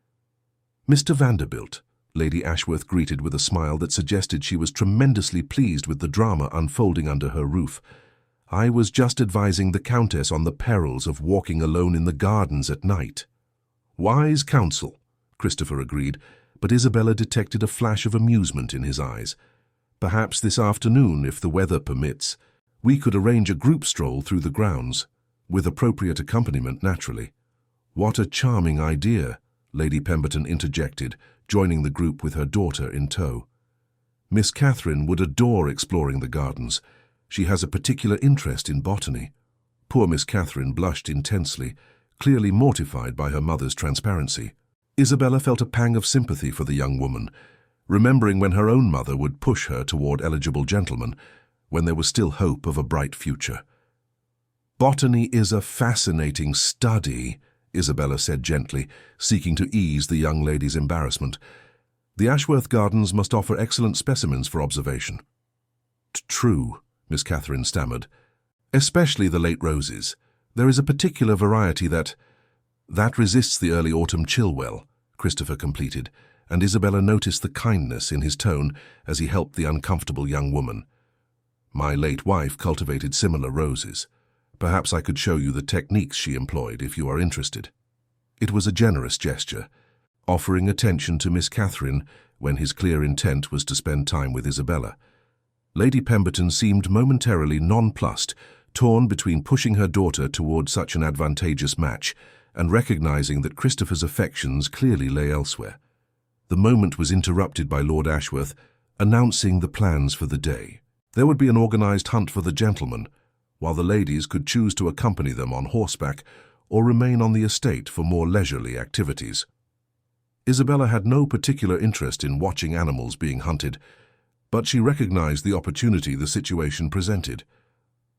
S1: Mr. Vanderbilt, Lady Ashworth greeted with a smile that suggested she was tremendously pleased with the drama unfolding under her roof. I was just advising the Countess on the perils of walking alone in the gardens at night. Wise counsel, Christopher agreed, but Isabella detected a flash of amusement in his eyes. Perhaps this afternoon, if the weather permits, we could arrange a group stroll through the grounds, with appropriate accompaniment, naturally. What a charming idea, Lady Pemberton interjected, joining the group with her daughter in tow. Miss Catherine would adore exploring the gardens. She has a particular interest in botany. Poor Miss Catherine blushed intensely, clearly mortified by her mother's transparency. Isabella felt a pang of sympathy for the young woman, remembering when her own mother would push her toward eligible gentlemen, when there was still hope of a bright future. "Botany is a fascinating study," Isabella said gently, seeking to ease the young lady's embarrassment. "The Ashworth Gardens must offer excellent specimens for observation." "True," Miss Catherine stammered. "Especially the late roses. There is a particular variety that resists the early autumn chill well," Christopher completed, and Isabella noticed the kindness in his tone as he helped the uncomfortable young woman. "My late wife cultivated similar roses. Perhaps I could show you the techniques she employed if you are interested." It was a generous gesture, offering attention to Miss Catherine when his clear intent was to spend time with Isabella. Lady Pemberton seemed momentarily nonplussed, torn between pushing her daughter toward such an advantageous match and recognizing that Christopher's affections clearly lay elsewhere. The moment was interrupted by Lord Ashworth announcing the plans for the day. There would be an organized hunt for the gentlemen, while the ladies could choose to accompany them on horseback or remain on the estate for more leisurely activities. Isabella had no particular interest in watching animals being hunted, but she recognized the opportunity the situation presented.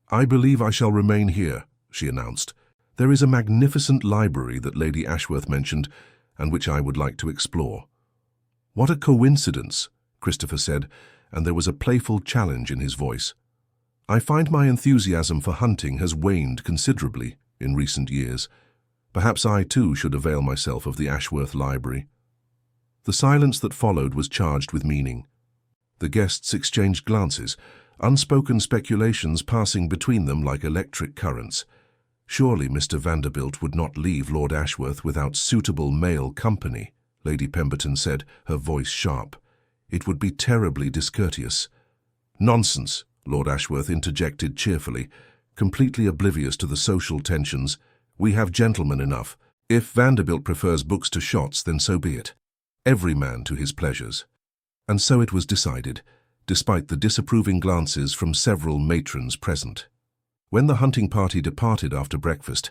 S1: "I believe I shall remain here," she announced. "There is a magnificent library that Lady Ashworth mentioned, and which I would like to explore." "What a coincidence," Christopher said, and there was a playful challenge in his voice. "I find my enthusiasm for hunting has waned considerably in recent years. Perhaps I too should avail myself of the Ashworth Library." The silence that followed was charged with meaning. The guests exchanged glances, unspoken speculations passing between them like electric currents. Surely Mr. Vanderbilt would not leave Lord Ashworth without suitable male company, Lady Pemberton said, her voice sharp. "It would be terribly discourteous." "Nonsense," Lord Ashworth interjected cheerfully, completely oblivious to the social tensions. "We have gentlemen enough. If Vanderbilt prefers books to shots, then so be it. Every man to his pleasures." And so it was decided, despite the disapproving glances from several matrons present. When the hunting party departed after breakfast,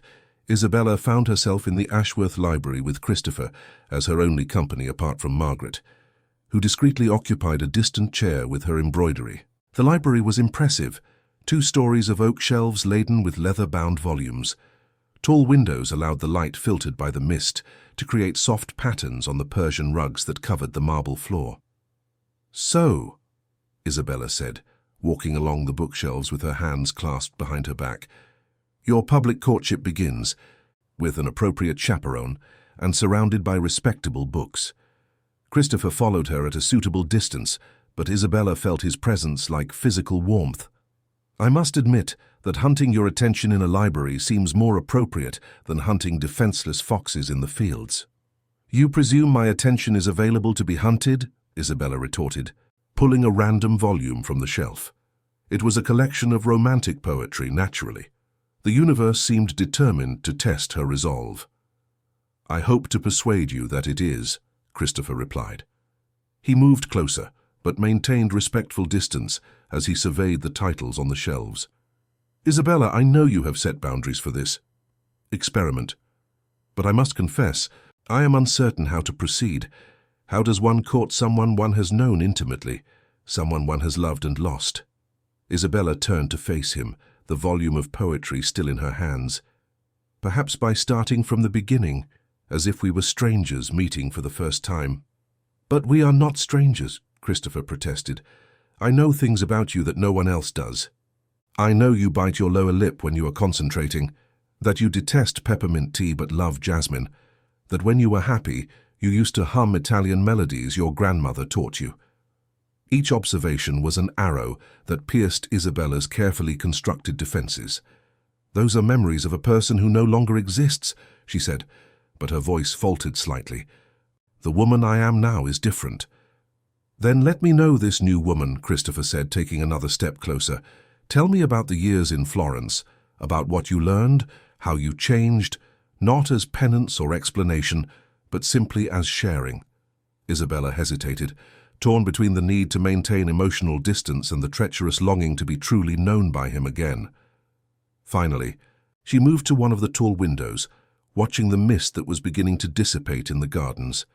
S1: Isabella found herself in the Ashworth Library with Christopher as her only company apart from Margaret, who discreetly occupied a distant chair with her embroidery. The library was impressive, 2 stories of oak shelves laden with leather-bound volumes. Tall windows allowed the light filtered by the mist to create soft patterns on the Persian rugs that covered the marble floor. "So," Isabella said, walking along the bookshelves with her hands clasped behind her back, "your public courtship begins, with an appropriate chaperone and surrounded by respectable books." Christopher followed her at a suitable distance, but Isabella felt his presence like physical warmth. "I must admit that hunting your attention in a library seems more appropriate than hunting defenseless foxes in the fields." "You presume my attention is available to be hunted?" Isabella retorted, pulling a random volume from the shelf. It was a collection of romantic poetry, naturally. The universe seemed determined to test her resolve. "I hope to persuade you that it is," Christopher replied. He moved closer, but maintained respectful distance as he surveyed the titles on the shelves. "Isabella, I know you have set boundaries for this experiment, but I must confess, I am uncertain how to proceed. How does one court someone one has known intimately, someone one has loved and lost?" Isabella turned to face him, the volume of poetry still in her hands. "Perhaps by starting from the beginning, as if we were strangers meeting for the first time." "But we are not strangers," Christopher protested. "I know things about you that no one else does. I know you bite your lower lip when you are concentrating, that you detest peppermint tea but love jasmine, that when you were happy, you used to hum Italian melodies your grandmother taught you." Each observation was an arrow that pierced Isabella's carefully constructed defenses. "Those are memories of a person who no longer exists," she said, but her voice faltered slightly. "The woman I am now is different." "Then let me know this new woman," Christopher said, taking another step closer. "Tell me about the years in Florence, about what you learned, how you changed, not as penance or explanation, but simply as sharing." Isabella hesitated, torn between the need to maintain emotional distance and the treacherous longing to be truly known by him again. Finally, she moved to one of the tall windows, watching the mist that was beginning to dissipate in the gardens.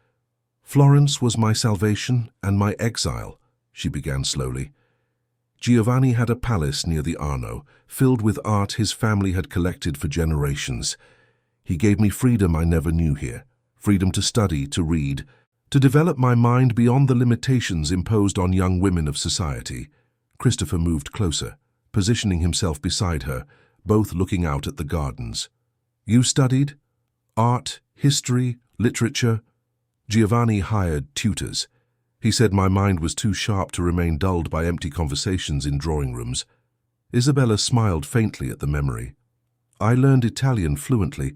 S1: "Florence was my salvation and my exile," she began slowly. Giovanni had a palace near the Arno, filled with art his family had collected for generations. He gave me freedom I never knew here, freedom to study, to read, to develop my mind beyond the limitations imposed on young women of society. Christopher moved closer, positioning himself beside her, both looking out at the gardens. You studied? Art, history, literature? Giovanni hired tutors. He said my mind was too sharp to remain dulled by empty conversations in drawing rooms. Isabella smiled faintly at the memory. I learned Italian fluently,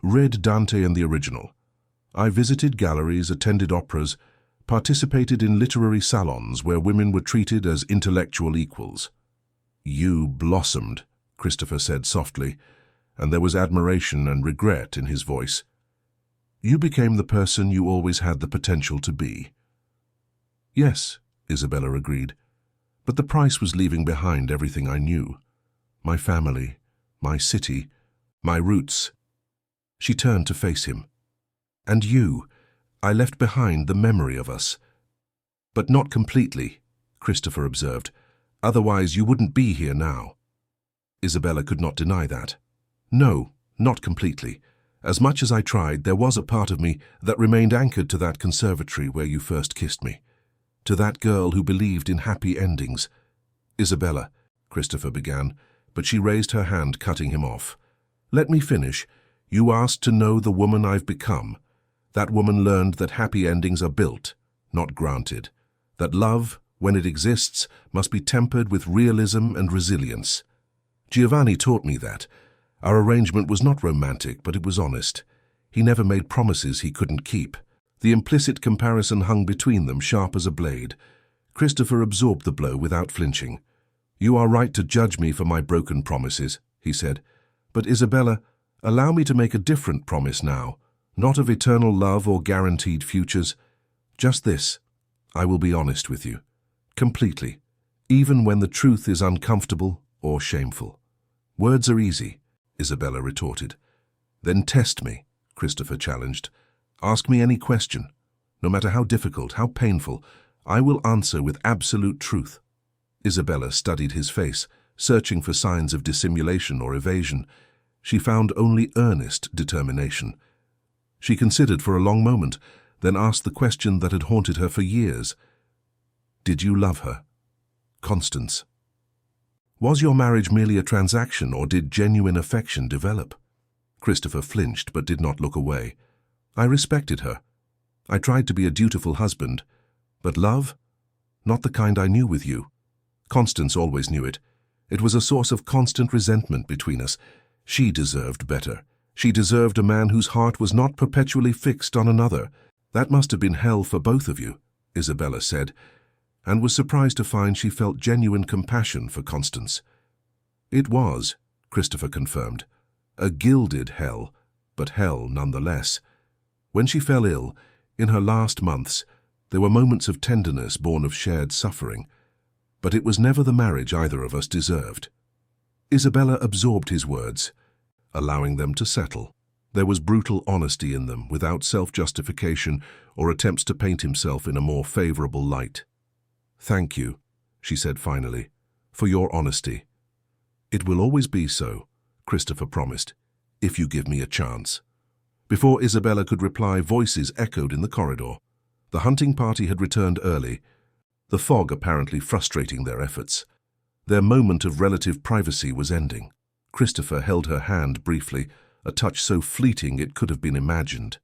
S1: read Dante and the original. I visited galleries, attended operas, participated in literary salons where women were treated as intellectual equals. You blossomed, Christopher said softly, and there was admiration and regret in his voice. You became the person you always had the potential to be. Yes, Isabella agreed, but the price was leaving behind everything I knew. My family, my city, my roots. She turned to face him. And you, I left behind the memory of us. But not completely, Christopher observed. Otherwise you wouldn't be here now. Isabella could not deny that. No, not completely. As much as I tried, there was a part of me that remained anchored to that conservatory where you first kissed me. To that girl who believed in happy endings. Isabella, Christopher began, but she raised her hand, cutting him off. Let me finish. You asked to know the woman I've become. That woman learned that happy endings are built, not granted. That love, when it exists, must be tempered with realism and resilience. Giovanni taught me that. Our arrangement was not romantic, but it was honest. He never made promises he couldn't keep. The implicit comparison hung between them, sharp as a blade. Christopher absorbed the blow without flinching. You are right to judge me for my broken promises, he said. But Isabella, allow me to make a different promise now, not of eternal love or guaranteed futures. Just this, I will be honest with you, completely, even when the truth is uncomfortable or shameful. Words are easy, Isabella retorted. Then test me, Christopher challenged. Ask me any question. No matter how difficult, how painful, I will answer with absolute truth. Isabella studied his face, searching for signs of dissimulation or evasion. She found only earnest determination. She considered for a long moment, then asked the question that had haunted her for years. Did you love her? Constance. Was your marriage merely a transaction, or did genuine affection develop? Christopher flinched but did not look away. I respected her. I tried to be a dutiful husband. But love? Not the kind I knew with you. Constance always knew it. It was a source of constant resentment between us. She deserved better. She deserved a man whose heart was not perpetually fixed on another. That must have been hell for both of you, Isabella said, and was surprised to find she felt genuine compassion for Constance. It was, Christopher confirmed, a gilded hell, but hell nonetheless. When she fell ill, in her last months, there were moments of tenderness born of shared suffering, but it was never the marriage either of us deserved. Isabella absorbed his words, allowing them to settle. There was brutal honesty in them, without self-justification or attempts to paint himself in a more favorable light. Thank you, she said finally, for your honesty. It will always be so, Christopher promised, if you give me a chance. Before Isabella could reply, voices echoed in the corridor. The hunting party had returned early, the fog apparently frustrating their efforts. Their moment of relative privacy was ending. Christopher held her hand briefly, a touch so fleeting it could have been imagined.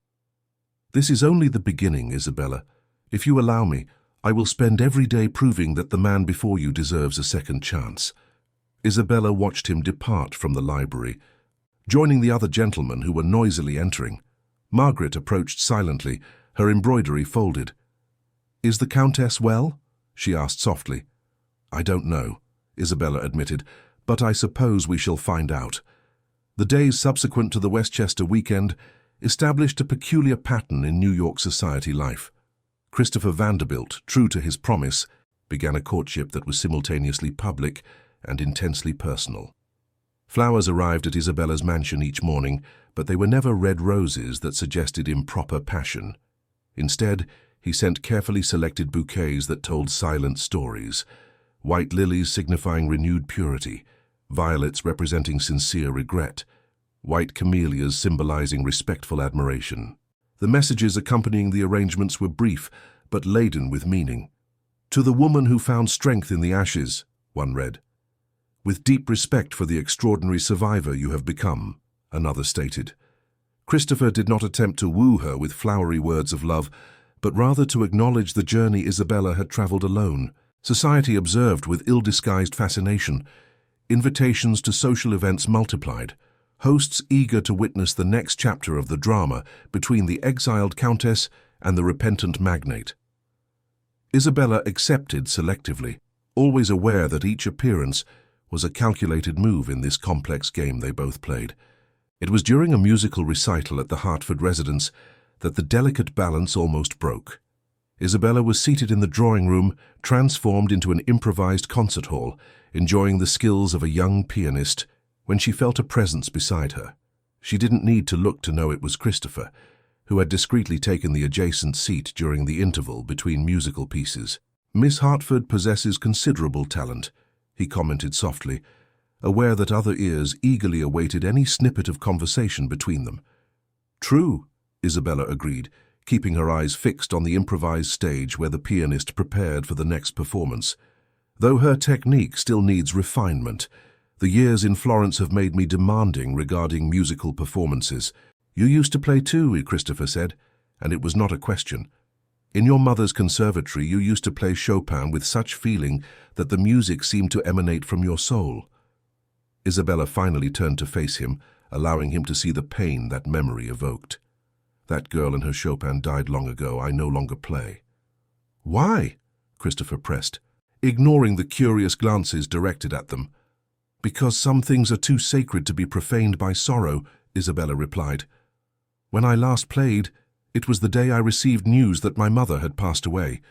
S1: This is only the beginning, Isabella. If you allow me, I will spend every day proving that the man before you deserves a second chance. Isabella watched him depart from the library, joining the other gentlemen who were noisily entering. Margaret approached silently, her embroidery folded. Is the Countess well? She asked softly. I don't know, Isabella admitted, but I suppose we shall find out. The days subsequent to the Westchester weekend established a peculiar pattern in New York society life. Christopher Vanderbilt, true to his promise, began a courtship that was simultaneously public and intensely personal. Flowers arrived at Isabella's mansion each morning, but they were never red roses that suggested improper passion. Instead, he sent carefully selected bouquets that told silent stories, white lilies signifying renewed purity, violets representing sincere regret, white camellias symbolizing respectful admiration. The messages accompanying the arrangements were brief, but laden with meaning. "To the woman who found strength in the ashes," one read. "With deep respect for the extraordinary survivor you have become," another stated. Christopher did not attempt to woo her with flowery words of love, but rather to acknowledge the journey Isabella had traveled alone. Society observed with ill-disguised fascination. Invitations to social events multiplied, hosts eager to witness the next chapter of the drama between the exiled Countess and the repentant magnate. Isabella accepted selectively, always aware that each appearance was a calculated move in this complex game they both played. It was during a musical recital at the Hertford residence that the delicate balance almost broke. Isabella was seated in the drawing room, transformed into an improvised concert hall, enjoying the skills of a young pianist, when she felt a presence beside her. She didn't need to look to know it was Christopher, who had discreetly taken the adjacent seat during the interval between musical pieces. "Miss Hertford possesses considerable talent," he commented softly, aware that other ears eagerly awaited any snippet of conversation between them. "True," Isabella agreed, keeping her eyes fixed on the improvised stage where the pianist prepared for the next performance. "Though her technique still needs refinement, the years in Florence have made me demanding regarding musical performances." "You used to play too," Christopher said, and it was not a question. "In your mother's conservatory you used to play Chopin with such feeling that the music seemed to emanate from your soul." Isabella finally turned to face him, allowing him to see the pain that memory evoked. "That girl and her Chopin died long ago. I no longer play." "Why?" Christopher pressed, ignoring the curious glances directed at them. "Because some things are too sacred to be profaned by sorrow," Isabella replied. "When I last played, it was the day I received news that my mother had passed away.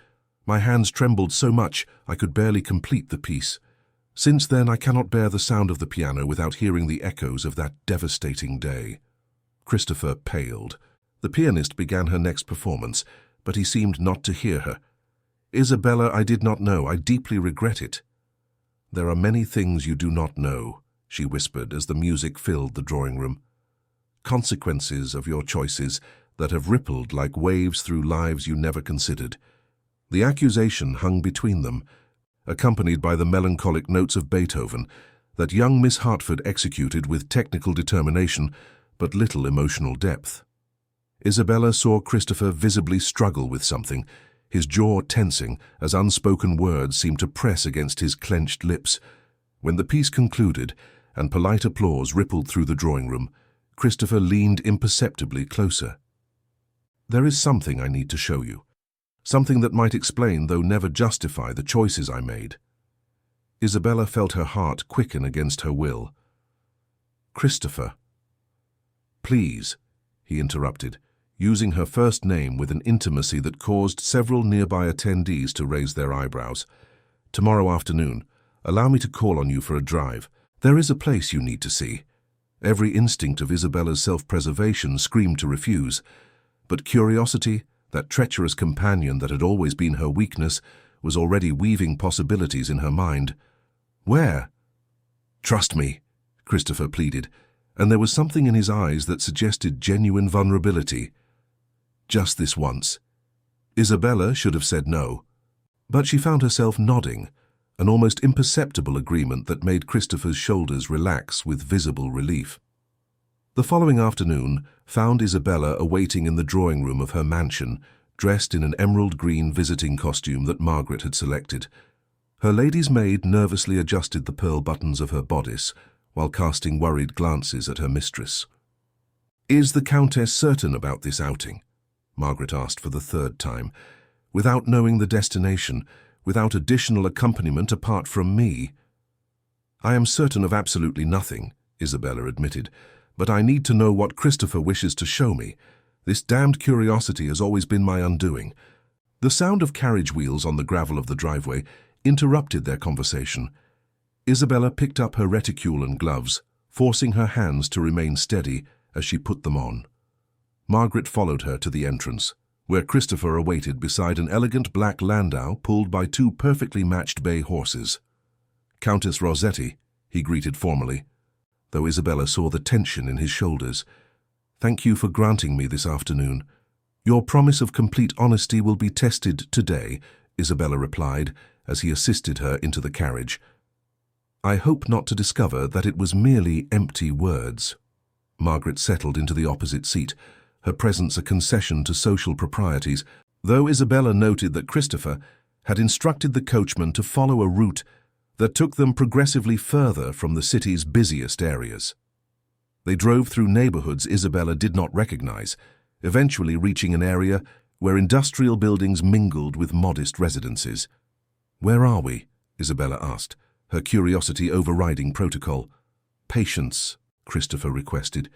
S1: My hands trembled so much I could barely complete the piece. Since then I cannot bear the sound of the piano without hearing the echoes of that devastating day." Christopher paled. The pianist began her next performance, but he seemed not to hear her. "Isabella, I did not know. I deeply regret it." "There are many things you do not know," she whispered as the music filled the drawing room. "Consequences of your choices that have rippled like waves through lives you never considered." The accusation hung between them, accompanied by the melancholic notes of Beethoven that young Miss Hertford executed with technical determination but little emotional depth. Isabella saw Christopher visibly struggle with something, his jaw tensing as unspoken words seemed to press against his clenched lips. When the piece concluded and polite applause rippled through the drawing room, Christopher leaned imperceptibly closer. "There is something I need to show you. Something that might explain, though never justify, the choices I made." Isabella felt her heart quicken against her will. "Christopher." "Please," he interrupted, using her first name with an intimacy that caused several nearby attendees to raise their eyebrows. "Tomorrow afternoon, allow me to call on you for a drive. There is a place you need to see." Every instinct of Isabella's self-preservation screamed to refuse, but curiosity, that treacherous companion that had always been her weakness, was already weaving possibilities in her mind. "Where?" "Trust me," Christopher pleaded, and there was something in his eyes that suggested genuine vulnerability. "Just this once." Isabella should have said no, but she found herself nodding, an almost imperceptible agreement that made Christopher's shoulders relax with visible relief. The following afternoon found Isabella awaiting in the drawing room of her mansion, dressed in an emerald green visiting costume that Margaret had selected. Her lady's maid nervously adjusted the pearl buttons of her bodice while casting worried glances at her mistress. "Is the Countess certain about this outing?" Margaret asked for the third time. "Without knowing the destination, without additional accompaniment apart from me." "I am certain of absolutely nothing," Isabella admitted, "but I need to know what Christopher wishes to show me. This damned curiosity has always been my undoing." The sound of carriage wheels on the gravel of the driveway interrupted their conversation. Isabella picked up her reticule and gloves, forcing her hands to remain steady as she put them on. Margaret followed her to the entrance, where Christopher awaited beside an elegant black landau pulled by two perfectly matched bay horses. "Countess Rossetti," he greeted formally, though Isabella saw the tension in his shoulders. "Thank you for granting me this afternoon. Your promise of complete honesty will be tested today," Isabella replied as he assisted her into the carriage. "I hope not to discover that it was merely empty words." Margaret settled into the opposite seat, her presence a concession to social proprieties, though Isabella noted that Christopher had instructed the coachman to follow a route that took them progressively further from the city's busiest areas. They drove through neighborhoods Isabella did not recognize, eventually reaching an area where industrial buildings mingled with modest residences. "Where are we?" Isabella asked, her curiosity overriding protocol. "Patience," Christopher requested,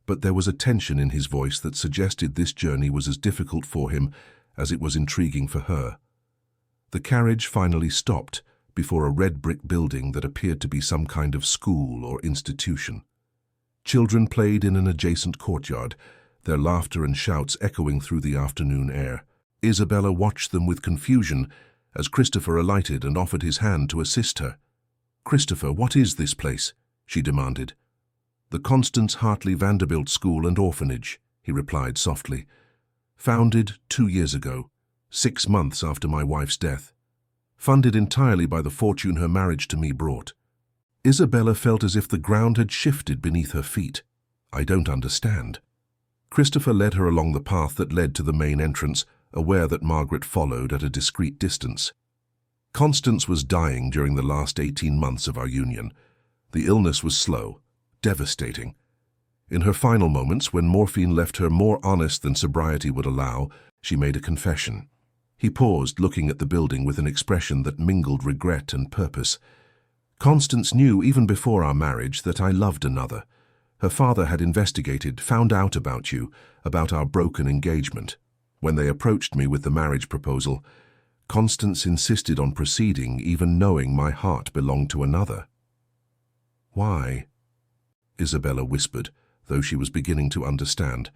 S1: but there was a tension in his voice that suggested this journey was as difficult for him as it was intriguing for her. The carriage finally stopped before a red brick building that appeared to be some kind of school or institution. Children played in an adjacent courtyard, their laughter and shouts echoing through the afternoon air. Isabella watched them with confusion as Christopher alighted and offered his hand to assist her. "Christopher, what is this place?" she demanded. "The Constance Hartley Vanderbilt School and Orphanage," he replied softly. "Founded 2 years ago, 6 months after my wife's death. Funded entirely by the fortune her marriage to me brought." Isabella felt as if the ground had shifted beneath her feet. "I don't understand." Christopher led her along the path that led to the main entrance, aware that Margaret followed at a discreet distance. "Constance was dying during the last 18 months of our union. The illness was slow, devastating. In her final moments, when morphine left her more honest than sobriety would allow, she made a confession." He paused, looking at the building with an expression that mingled regret and purpose. "Constance knew even before our marriage that I loved another. Her father had investigated, found out about you, about our broken engagement. When they approached me with the marriage proposal, Constance insisted on proceeding, even knowing my heart belonged to another." "Why?" Isabella whispered, though she was beginning to understand.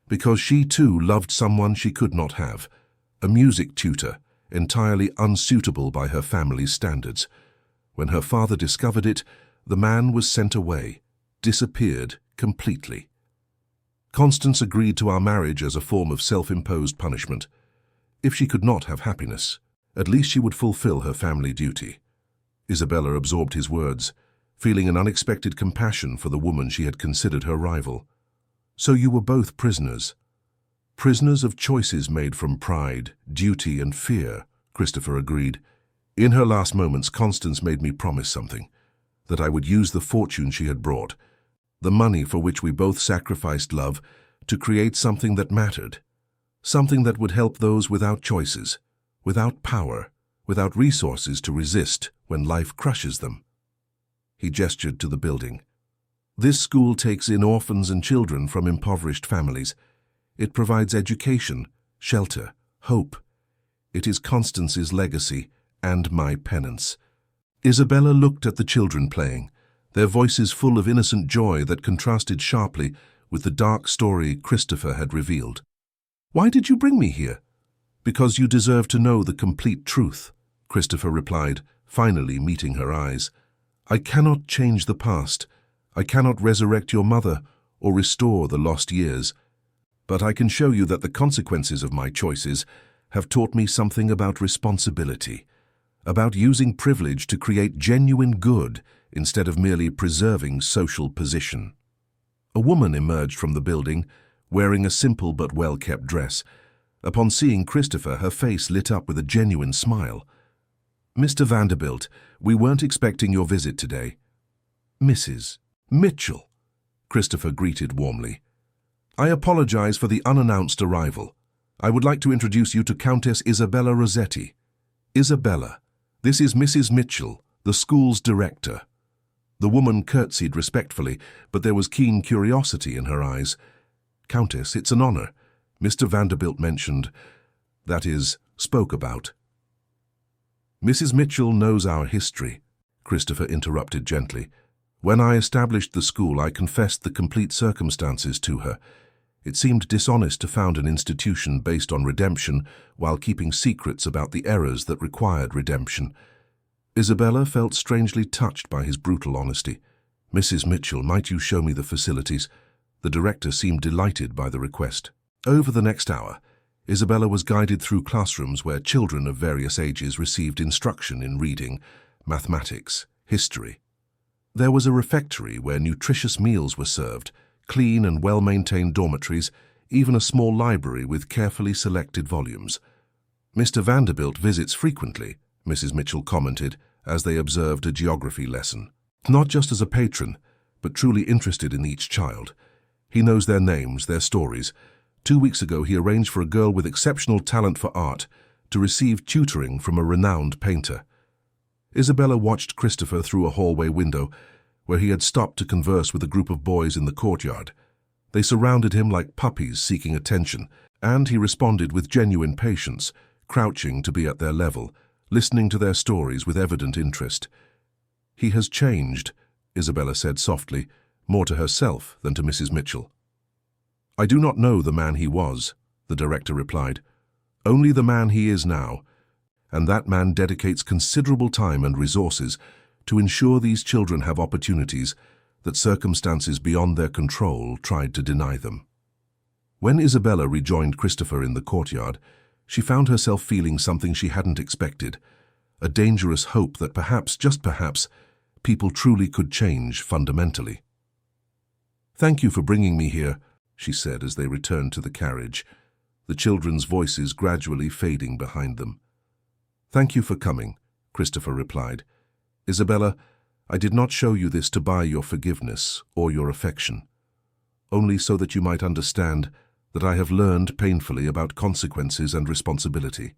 S1: "Because she too loved someone she could not have, a music tutor, entirely unsuitable by her family's standards. When her father discovered it, the man was sent away, disappeared completely. Constance agreed to our marriage as a form of self-imposed punishment. If she could not have happiness, at least she would fulfill her family duty." Isabella absorbed his words, feeling an unexpected compassion for the woman she had considered her rival. "So you were both prisoners. Prisoners of choices made from pride, duty, and fear," Christopher agreed. "In her last moments, Constance made me promise something, that I would use the fortune she had brought, the money for which we both sacrificed love, to create something that mattered, something that would help those without choices, without power, without resources to resist when life crushes them." He gestured to the building. "This school takes in orphans and children from impoverished families. It provides education, shelter, hope. It is Constance's legacy and my penance." Isabella looked at the children playing, their voices full of innocent joy that contrasted sharply with the dark story Christopher had revealed. "Why did you bring me here?" "Because you deserve to know the complete truth," Christopher replied, finally meeting her eyes. "I cannot change the past. I cannot resurrect your mother or restore the lost years. But I can show you that the consequences of my choices have taught me something about responsibility, about using privilege to create genuine good instead of merely preserving social position." A woman emerged from the building, wearing a simple but well-kept dress. Upon seeing Christopher, her face lit up with a genuine smile. "Mr. Vanderbilt, we weren't expecting your visit today." "Mrs. Mitchell," Christopher greeted warmly. "I apologize for the unannounced arrival. I would like to introduce you to Countess Isabella Rossetti. Isabella, this is Mrs. Mitchell, the school's director." The woman curtsied respectfully, but there was keen curiosity in her eyes. "Countess, it's an honor. Mr. Vanderbilt mentioned, that is, spoke about." "Mrs. Mitchell knows our history," Christopher interrupted gently. "When I established the school, I confessed the complete circumstances to her. It seemed dishonest to found an institution based on redemption while keeping secrets about the errors that required redemption. Isabella felt strangely touched by his brutal honesty. "Mrs. Mitchell, might you show me the facilities?" The director seemed delighted by the request. Over the next hour, Isabella was guided through classrooms where children of various ages received instruction in reading, mathematics, history. There was a refectory where nutritious meals were served, clean and well-maintained dormitories, even a small library with carefully selected volumes. "Mr. Vanderbilt visits frequently," Mrs. Mitchell commented as they observed a geography lesson. "Not just as a patron, but truly interested in each child. He knows their names, their stories. 2 weeks ago he arranged for a girl with exceptional talent for art to receive tutoring from a renowned painter." Isabella watched Christopher through a hallway window, where he had stopped to converse with a group of boys in the courtyard. They surrounded him like puppies seeking attention, and he responded with genuine patience, crouching to be at their level, listening to their stories with evident interest. "He has changed," Isabella said softly, more to herself than to Mrs. Mitchell. "I do not know the man he was," the director replied. "Only the man he is now, and that man dedicates considerable time and resources to ensure these children have opportunities that circumstances beyond their control tried to deny them." When Isabella rejoined Christopher in the courtyard, she found herself feeling something she hadn't expected, a dangerous hope that perhaps, just perhaps, people truly could change fundamentally. "Thank you for bringing me here," she said as they returned to the carriage, the children's voices gradually fading behind them. "Thank you for coming," Christopher replied. "Isabella, I did not show you this to buy your forgiveness or your affection, only so that you might understand that I have learned painfully about consequences and responsibility."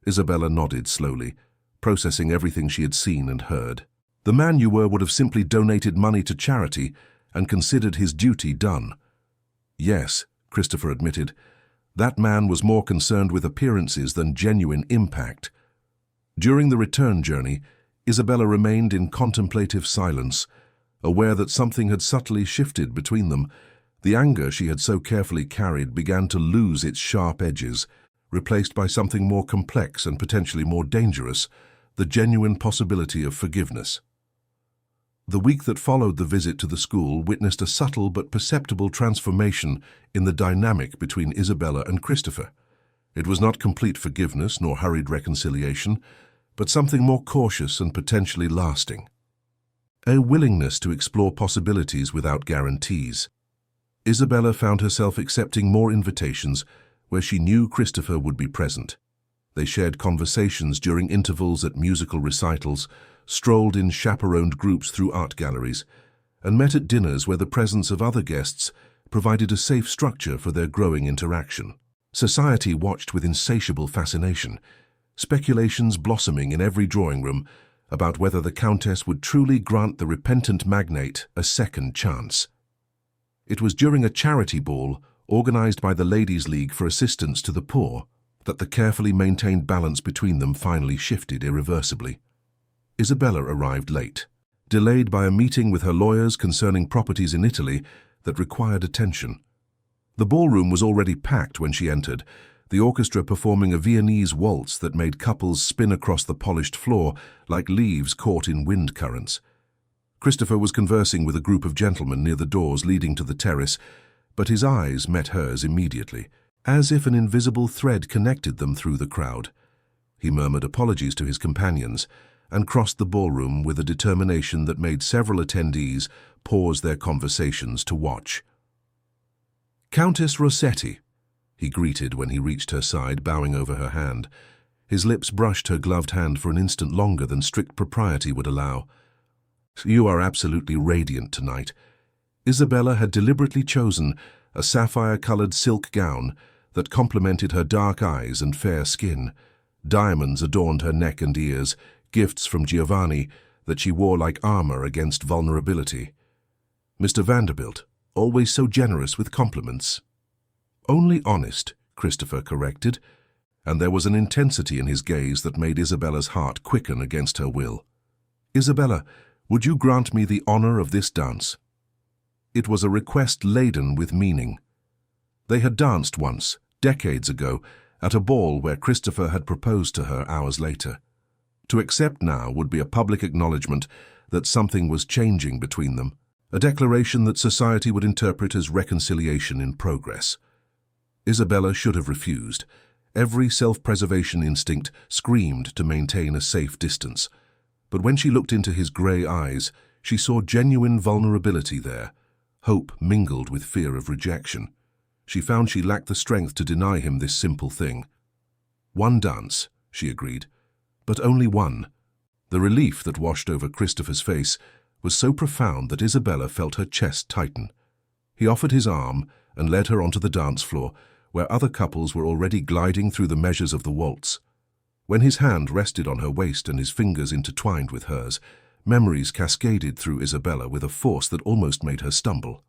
S1: Isabella nodded slowly, processing everything she had seen and heard. "The man you were would have simply donated money to charity and considered his duty done." "Yes," Christopher admitted, "that man was more concerned with appearances than genuine impact." During the return journey, Isabella remained in contemplative silence, aware that something had subtly shifted between them. The anger she had so carefully carried began to lose its sharp edges, replaced by something more complex and potentially more dangerous, the genuine possibility of forgiveness. The week that followed the visit to the school witnessed a subtle but perceptible transformation in the dynamic between Isabella and Christopher. It was not complete forgiveness nor hurried reconciliation, but something more cautious and potentially lasting. A willingness to explore possibilities without guarantees. Isabella found herself accepting more invitations where she knew Christopher would be present. They shared conversations during intervals at musical recitals, strolled in chaperoned groups through art galleries, and met at dinners where the presence of other guests provided a safe structure for their growing interaction. Society watched with insatiable fascination, speculations blossoming in every drawing room about whether the Countess would truly grant the repentant magnate a second chance. It was during a charity ball organized by the Ladies' League for Assistance to the Poor that the carefully maintained balance between them finally shifted irreversibly. Isabella arrived late, delayed by a meeting with her lawyers concerning properties in Italy that required attention. The ballroom was already packed when she entered, the orchestra performing a Viennese waltz that made couples spin across the polished floor like leaves caught in wind currents. Christopher was conversing with a group of gentlemen near the doors leading to the terrace, but his eyes met hers immediately, as if an invisible thread connected them through the crowd. He murmured apologies to his companions and crossed the ballroom with a determination that made several attendees pause their conversations to watch. "Countess Rossetti," he greeted when he reached her side, bowing over her hand. His lips brushed her gloved hand for an instant longer than strict propriety would allow. "You are absolutely radiant tonight." Isabella had deliberately chosen a sapphire-colored silk gown that complemented her dark eyes and fair skin. Diamonds adorned her neck and ears, gifts from Giovanni that she wore like armor against vulnerability. "Mr. Vanderbilt, always so generous with compliments." "Only honest," Christopher corrected, and there was an intensity in his gaze that made Isabella's heart quicken against her will. "Isabella, would you grant me the honor of this dance?" It was a request laden with meaning. They had danced once, decades ago, at a ball where Christopher had proposed to her hours later. To accept now would be a public acknowledgement that something was changing between them, a declaration that society would interpret as reconciliation in progress. Isabella should have refused. Every self-preservation instinct screamed to maintain a safe distance. But when she looked into his grey eyes, she saw genuine vulnerability there, hope mingled with fear of rejection. She found she lacked the strength to deny him this simple thing. One dance, she agreed, but only one. The relief that washed over Christopher's face was so profound that Isabella felt her chest tighten. He offered his arm and led her onto the dance floor, where other couples were already gliding through the measures of the waltz. When his hand rested on her waist and his fingers intertwined with hers, memories cascaded through Isabella with a force that almost made her stumble.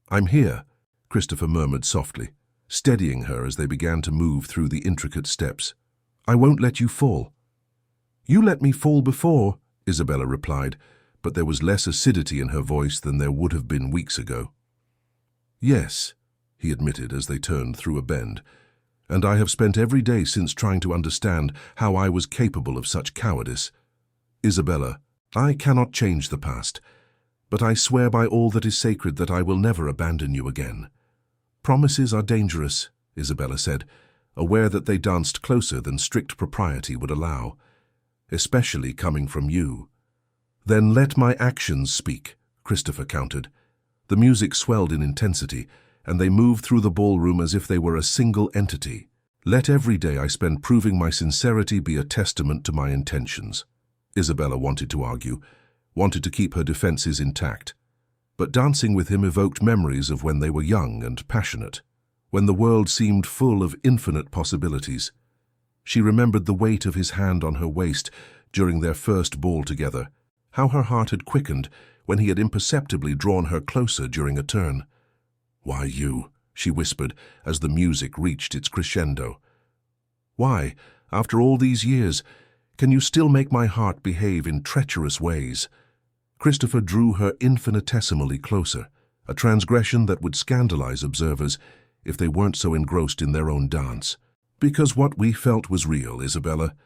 S1: "I'm here," Christopher murmured softly, steadying her as they began to move through the intricate steps. "I won't let you fall." "You let me fall before," Isabella replied, but there was less acidity in her voice than there would have been weeks ago. "Yes," he admitted as they turned through a bend, "and I have spent every day since trying to understand how I was capable of such cowardice. Isabella, I cannot change the past, but I swear by all that is sacred that I will never abandon you again." "Promises are dangerous," Isabella said, aware that they danced closer than strict propriety would allow, "especially coming from you." "Then let my actions speak," Christopher countered. The music swelled in intensity, and they moved through the ballroom as if they were a single entity. "Let every day I spend proving my sincerity be a testament to my intentions," Isabella wanted to argue, wanted to keep her defenses intact. But dancing with him evoked memories of when they were young and passionate, when the world seemed full of infinite possibilities. She remembered the weight of his hand on her waist during their first ball together, how her heart had quickened when he had imperceptibly drawn her closer during a turn. "Why you?" she whispered as the music reached its crescendo. "Why, after all these years, can you still make my heart behave in treacherous ways?" Christopher drew her infinitesimally closer, a transgression that would scandalize observers if they weren't so engrossed in their own dance. "Because what we felt was real, Isabella.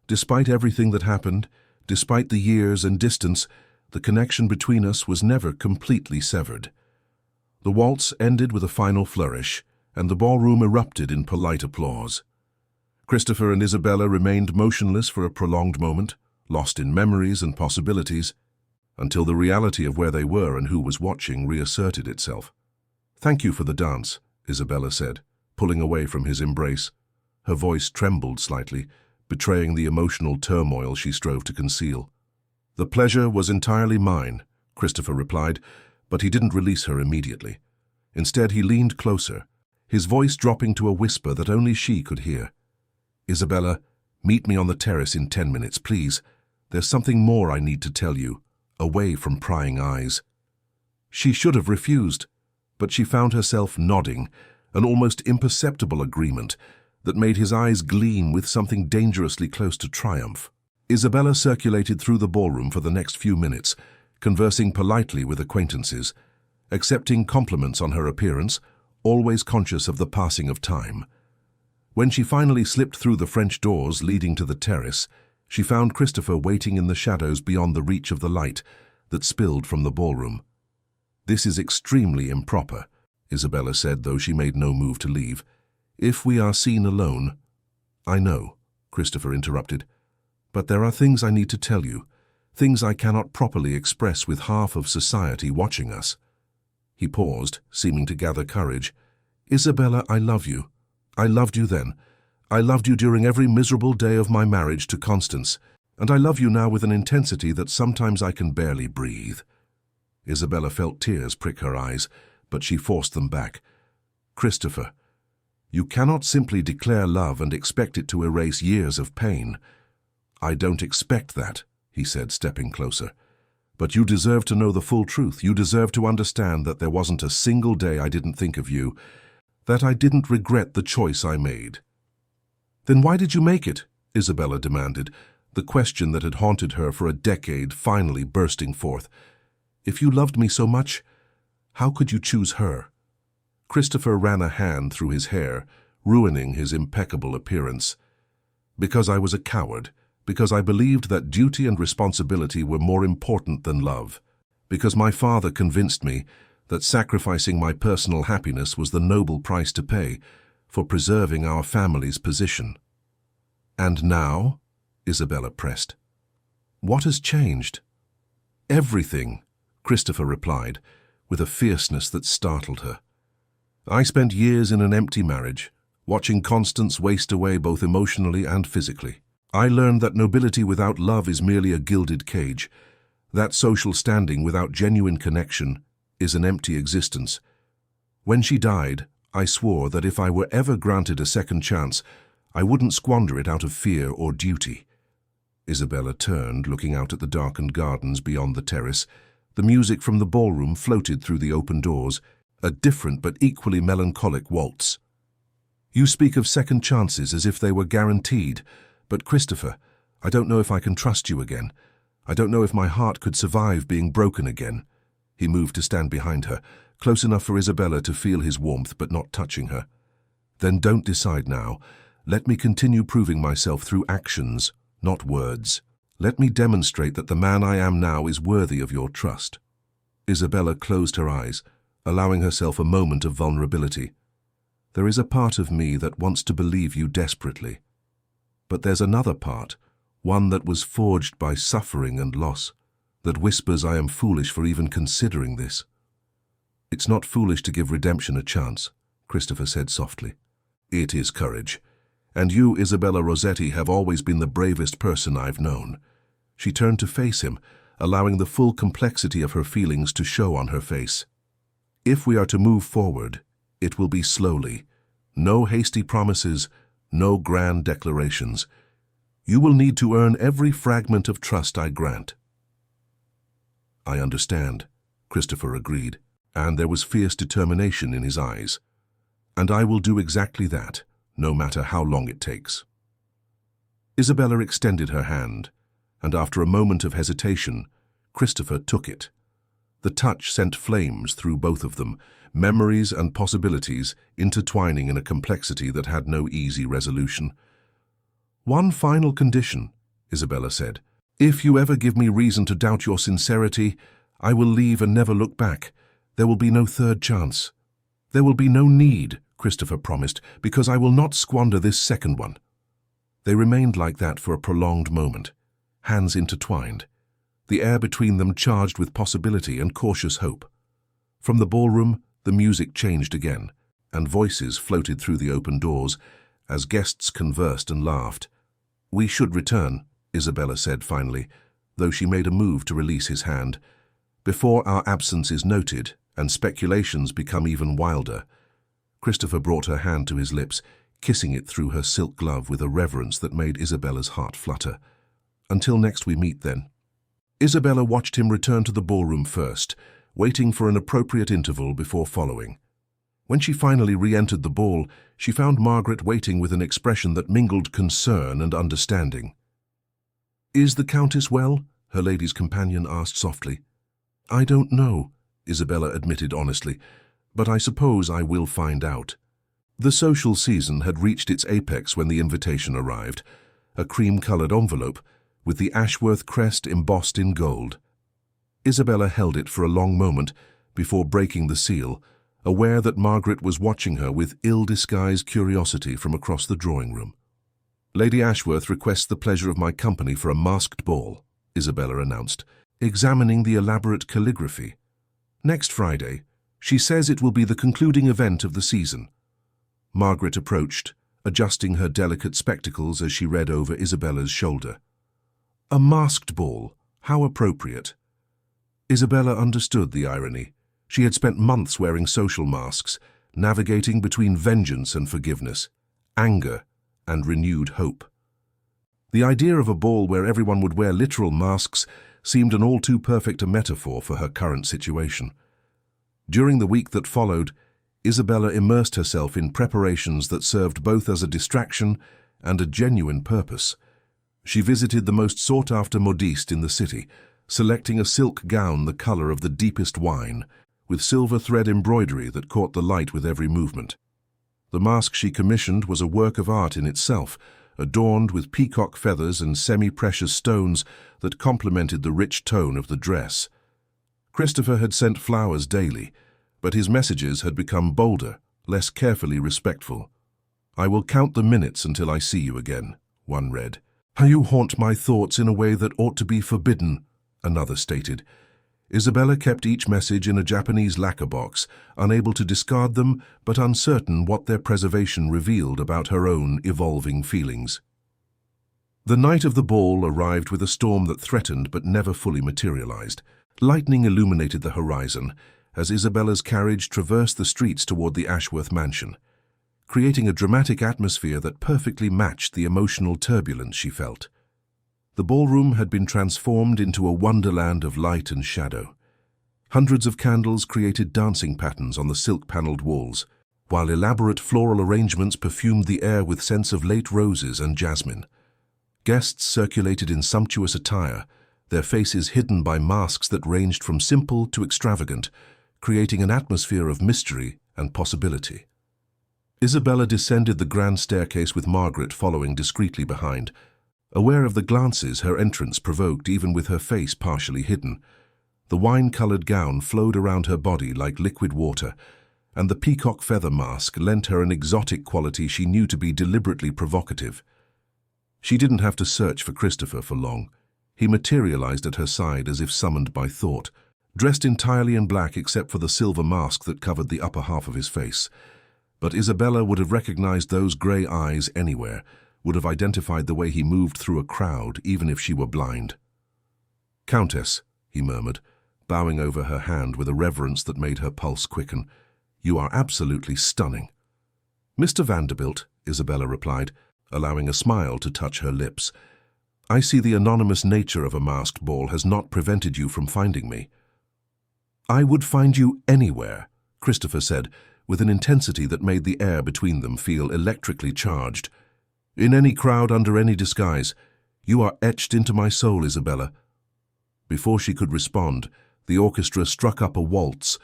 S1: Despite everything that happened, despite the years and distance, the connection between us was never completely severed." The waltz ended with a final flourish, and the ballroom erupted in polite applause. Christopher and Isabella remained motionless for a prolonged moment, lost in memories and possibilities, until the reality of where they were and who was watching reasserted itself. "Thank you for the dance," Isabella said, pulling away from his embrace. Her voice trembled slightly, betraying the emotional turmoil she strove to conceal. "The pleasure was entirely mine," Christopher replied, but he didn't release her immediately. Instead, he leaned closer, his voice dropping to a whisper that only she could hear. "Isabella, meet me on the terrace in 10 minutes, please. There's something more I need to tell you, away from prying eyes." She should have refused, but she found herself nodding, an almost imperceptible agreement that made his eyes gleam with something dangerously close to triumph. Isabella circulated through the ballroom for the next few minutes, conversing politely with acquaintances, accepting compliments on her appearance, always conscious of the passing of time. When she finally slipped through the French doors leading to the terrace, she found Christopher waiting in the shadows beyond the reach of the light that spilled from the ballroom. "This is extremely improper," Isabella said, though she made no move to leave. "If we are seen alone—" "I know," Christopher interrupted, "but there are things I need to tell you, things I cannot properly express with half of society watching us." He paused, seeming to gather courage. "Isabella, I love you. I loved you then. I loved you during every miserable day of my marriage to Constance, and I love you now with an intensity that sometimes I can barely breathe." Isabella felt tears prick her eyes, but she forced them back. "Christopher, you cannot simply declare love and expect it to erase years of pain." "I don't expect that," he said, stepping closer. "But you deserve to know the full truth. You deserve to understand that there wasn't a single day I didn't think of you, that I didn't regret the choice I made." "Then why did you make it?" Isabella demanded, the question that had haunted her for a decade finally bursting forth. "If you loved me so much, how could you choose her?" Christopher ran a hand through his hair, ruining his impeccable appearance. Because I was a coward, because I believed that duty and responsibility were more important than love, because my father convinced me that sacrificing my personal happiness was the noble price to pay for preserving our family's position. And now? Isabella pressed. What has changed? Everything, Christopher replied, with a fierceness that startled her. I spent years in an empty marriage, watching Constance waste away both emotionally and physically. I learned that nobility without love is merely a gilded cage, that social standing without genuine connection is an empty existence. When she died, I swore that if I were ever granted a second chance, I wouldn't squander it out of fear or duty. Isabella turned, looking out at the darkened gardens beyond the terrace. The music from the ballroom floated through the open doors, a different but equally melancholic waltz. You speak of second chances as if they were guaranteed, but Christopher, I don't know if I can trust you again. I don't know if my heart could survive being broken again. He moved to stand behind her, close enough for Isabella to feel his warmth but not touching her. Then don't decide now. Let me continue proving myself through actions, not words. Let me demonstrate that the man I am now is worthy of your trust. Isabella closed her eyes, allowing herself a moment of vulnerability. There is a part of me that wants to believe you desperately. But there's another part, one that was forged by suffering and loss, that whispers I am foolish for even considering this. It's not foolish to give redemption a chance, Christopher said softly. It is courage. And you, Isabella Rossetti, have always been the bravest person I've known. She turned to face him, allowing the full complexity of her feelings to show on her face. If we are to move forward, it will be slowly. No hasty promises, no grand declarations. You will need to earn every fragment of trust I grant. I understand, Christopher agreed, and there was fierce determination in his eyes. And I will do exactly that, no matter how long it takes. Isabella extended her hand, and after a moment of hesitation, Christopher took it. The touch sent flames through both of them, memories and possibilities intertwining in a complexity that had no easy resolution. One final condition, Isabella said. If you ever give me reason to doubt your sincerity, I will leave and never look back. There will be no third chance. There will be no need, Christopher promised, because I will not squander this second one. They remained like that for a prolonged moment, hands intertwined, the air between them charged with possibility and cautious hope. From the ballroom, the music changed again, and voices floated through the open doors as guests conversed and laughed. We should return, Isabella said finally, though she made a move to release his hand. Before our absence is noted and speculations become even wilder. Christopher brought her hand to his lips, kissing it through her silk glove with a reverence that made Isabella's heart flutter. Until next we meet, then. Isabella watched him return to the ballroom first, waiting for an appropriate interval before following. When she finally re-entered the ball, she found Margaret waiting with an expression that mingled concern and understanding. Is the Countess well? Her lady's companion asked softly. I don't know, Isabella admitted honestly, but I suppose I will find out. The social season had reached its apex when the invitation arrived, a cream-colored envelope with the Ashworth crest embossed in gold. Isabella held it for a long moment before breaking the seal, aware that Margaret was watching her with ill-disguised curiosity from across the drawing-room. Lady Ashworth requests the pleasure of my company for a masked ball, Isabella announced, examining the elaborate calligraphy. Next Friday, she says it will be the concluding event of the season. Margaret approached, adjusting her delicate spectacles as she read over Isabella's shoulder. A masked ball, how appropriate. Isabella understood the irony. She had spent months wearing social masks, navigating between vengeance and forgiveness, anger and renewed hope. The idea of a ball where everyone would wear literal masks seemed an all-too-perfect a metaphor for her current situation. During the week that followed, Isabella immersed herself in preparations that served both as a distraction and a genuine purpose. She visited the most sought-after modiste in the city, selecting a silk gown the color of the deepest wine, with silver thread embroidery that caught the light with every movement. The mask she commissioned was a work of art in itself, adorned with peacock feathers and semi-precious stones that complemented the rich tone of the dress. Christopher had sent flowers daily, but his messages had become bolder, less carefully respectful. "I will count the minutes until I see you again," one read. "You haunt my thoughts in a way that ought to be forbidden," another stated. Isabella kept each message in a Japanese lacquer box, unable to discard them, but uncertain what their preservation revealed about her own evolving feelings. The night of the ball arrived with a storm that threatened but never fully materialized. Lightning illuminated the horizon as Isabella's carriage traversed the streets toward the Ashworth mansion, creating a dramatic atmosphere that perfectly matched the emotional turbulence she felt. The ballroom had been transformed into a wonderland of light and shadow. Hundreds of candles created dancing patterns on the silk-paneled walls, while elaborate floral arrangements perfumed the air with scents of late roses and jasmine. Guests circulated in sumptuous attire, their faces hidden by masks that ranged from simple to extravagant, creating an atmosphere of mystery and possibility. Isabella descended the grand staircase with Margaret following discreetly behind, aware of the glances her entrance provoked even with her face partially hidden. The wine-colored gown flowed around her body like liquid water, and the peacock feather mask lent her an exotic quality she knew to be deliberately provocative. She didn't have to search for Christopher for long. He materialized at her side as if summoned by thought, dressed entirely in black except for the silver mask that covered the upper half of his face. But Isabella would have recognized those gray eyes anywhere, would have identified the way he moved through a crowd, even if she were blind. "Countess," he murmured, bowing over her hand with a reverence that made her pulse quicken, "you are absolutely stunning." "Mr. Vanderbilt," Isabella replied, allowing a smile to touch her lips, "I see the anonymous nature of a masked ball has not prevented you from finding me." "I would find you anywhere," Christopher said, with an intensity that made the air between them feel electrically charged. "In any crowd under any disguise. You are etched into my soul, Isabella." Before she could respond, the orchestra struck up a waltz,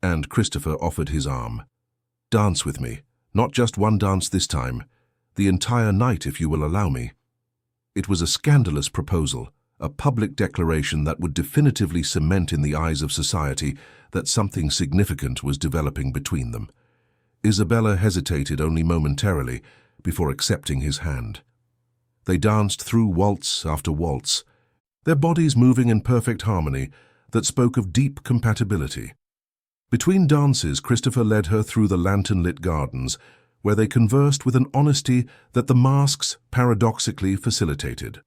S1: and Christopher offered his arm. "Dance with me. Not just one dance this time. The entire night, if you will allow me." It was a scandalous proposal, a public declaration that would definitively cement in the eyes of society that something significant was developing between them. Isabella hesitated only momentarily before accepting his hand. They danced through waltz after waltz, their bodies moving in perfect harmony that spoke of deep compatibility. Between dances, Christopher led her through the lantern-lit gardens, where they conversed with an honesty that the masks paradoxically facilitated.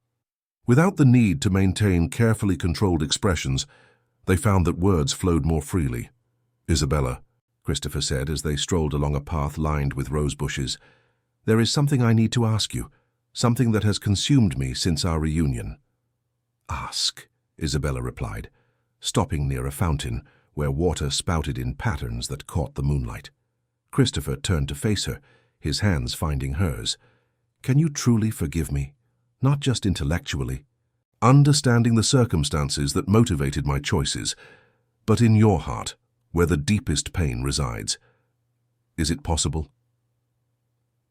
S1: Without the need to maintain carefully controlled expressions, they found that words flowed more freely. "Isabella," Christopher said as they strolled along a path lined with rose bushes, "there is something I need to ask you, something that has consumed me since our reunion." "Ask," Isabella replied, stopping near a fountain where water spouted in patterns that caught the moonlight. Christopher turned to face her, his hands finding hers. "Can you truly forgive me? Not just intellectually, understanding the circumstances that motivated my choices, but in your heart, where the deepest pain resides. Is it possible?"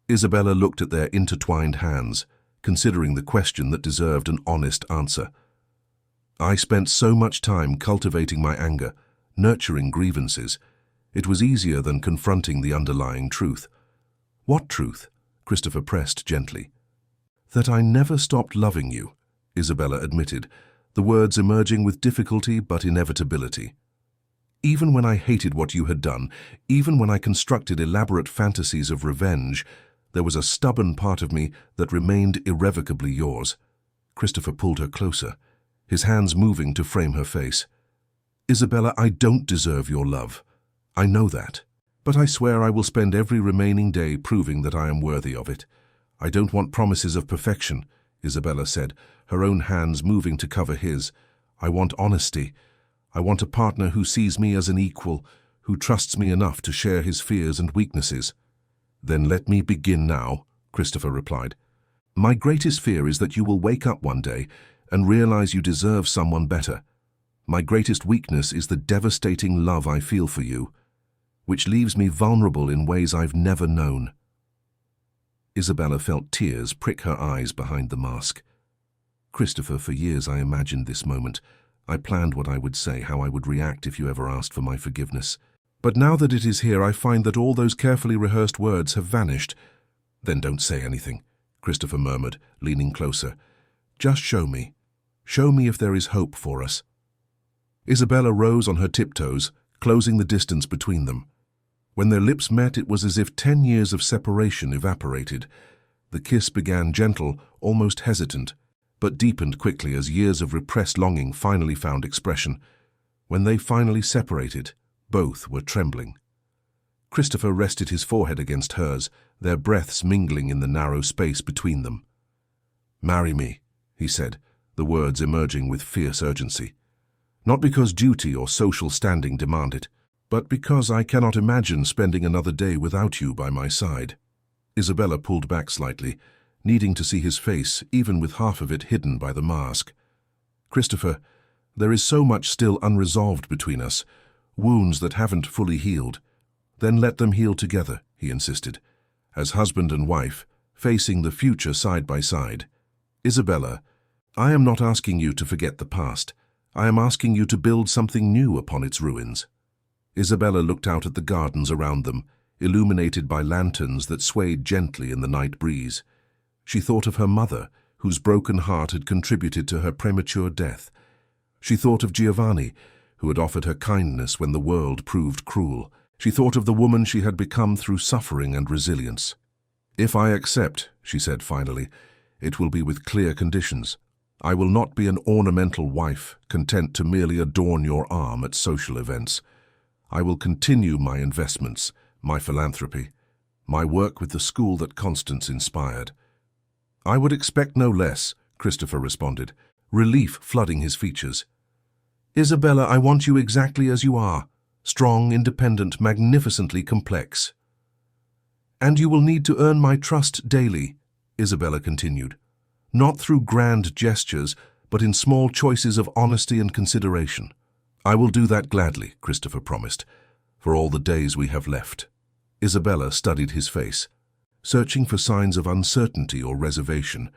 S1: Isabella looked at their intertwined hands, considering the question that deserved an honest answer. "I spent so much time cultivating my anger, nurturing grievances. It was easier than confronting the underlying truth." "What truth?" Christopher pressed gently. "That I never stopped loving you," Isabella admitted, the words emerging with difficulty but inevitability. "Even when I hated what you had done, even when I constructed elaborate fantasies of revenge, there was a stubborn part of me that remained irrevocably yours." Christopher pulled her closer, his hands moving to frame her face. "Isabella, I don't deserve your love. I know that. But I swear I will spend every remaining day proving that I am worthy of it. I don't want promises of perfection," Isabella said, her own hands moving to cover his. "I want honesty. I want a partner who sees me as an equal, who trusts me enough to share his fears and weaknesses." "Then let me begin now," Christopher replied. "My greatest fear is that you will wake up one day and realize you deserve someone better. My greatest weakness is the devastating love I feel for you, which leaves me vulnerable in ways I've never known." Isabella felt tears prick her eyes behind the mask. "Christopher, for years I imagined this moment. I planned what I would say, how I would react if you ever asked for my forgiveness. But now that it is here, I find that all those carefully rehearsed words have vanished." "Then don't say anything," Christopher murmured, leaning closer. "Just show me. Show me if there is hope for us." Isabella rose on her tiptoes, closing the distance between them. When their lips met, it was as if 10 years of separation evaporated. The kiss began gentle, almost hesitant, but deepened quickly as years of repressed longing finally found expression. When they finally separated, both were trembling. Christopher rested his forehead against hers, their breaths mingling in the narrow space between them. "Marry me," he said, the words emerging with fierce urgency. "Not because duty or social standing demand it, but because I cannot imagine spending another day without you by my side." Isabella pulled back slightly, needing to see his face, even with half of it hidden by the mask. "Christopher, there is so much still unresolved between us, wounds that haven't fully healed. Then let them heal together," he insisted, as husband and wife, facing the future side by side. "Isabella, I am not asking you to forget the past. I am asking you to build something new upon its ruins." Isabella looked out at the gardens around them, illuminated by lanterns that swayed gently in the night breeze. She thought of her mother, whose broken heart had contributed to her premature death. She thought of Giovanni, who had offered her kindness when the world proved cruel. She thought of the woman she had become through suffering and resilience. "If I accept," she said finally, "it will be with clear conditions. I will not be an ornamental wife, content to merely adorn your arm at social events. I will continue my investments, my philanthropy, my work with the school that Constance inspired." "I would expect no less," Christopher responded, relief flooding his features. "Isabella, I want you exactly as you are, strong, independent, magnificently complex." "And you will need to earn my trust daily," Isabella continued, "not through grand gestures, but in small choices of honesty and consideration." "I will do that gladly," Christopher promised, "for all the days we have left." Isabella studied his face, searching for signs of uncertainty or reservation.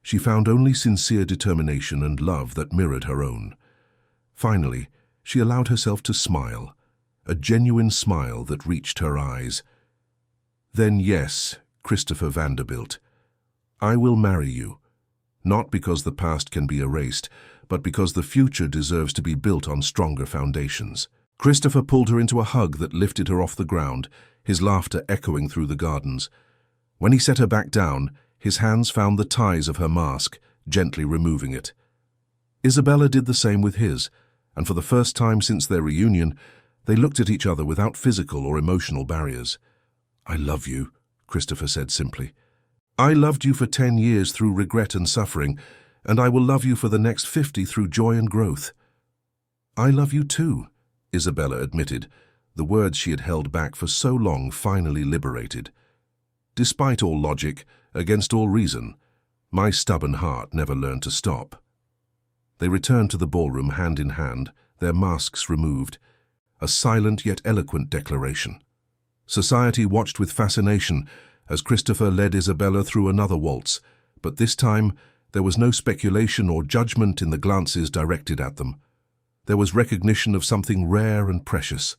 S1: She found only sincere determination and love that mirrored her own. Finally, she allowed herself to smile, a genuine smile that reached her eyes. "Then yes, Christopher Vanderbilt, I will marry you, not because the past can be erased, but because the future deserves to be built on stronger foundations." Christopher pulled her into a hug that lifted her off the ground, his laughter echoing through the gardens. When he set her back down, his hands found the ties of her mask, gently removing it. Isabella did the same with his, and for the first time since their reunion, they looked at each other without physical or emotional barriers. "I love you," Christopher said simply. "I loved you for 10 years through regret and suffering, and I will love you for the next 50 through joy and growth." "I love you too," Isabella admitted, the words she had held back for so long finally liberated. "Despite all logic, against all reason, my stubborn heart never learned to stop." They returned to the ballroom hand in hand, their masks removed, a silent yet eloquent declaration. Society watched with fascination as Christopher led Isabella through another waltz, but this time there was no speculation or judgment in the glances directed at them. There was recognition of something rare and precious,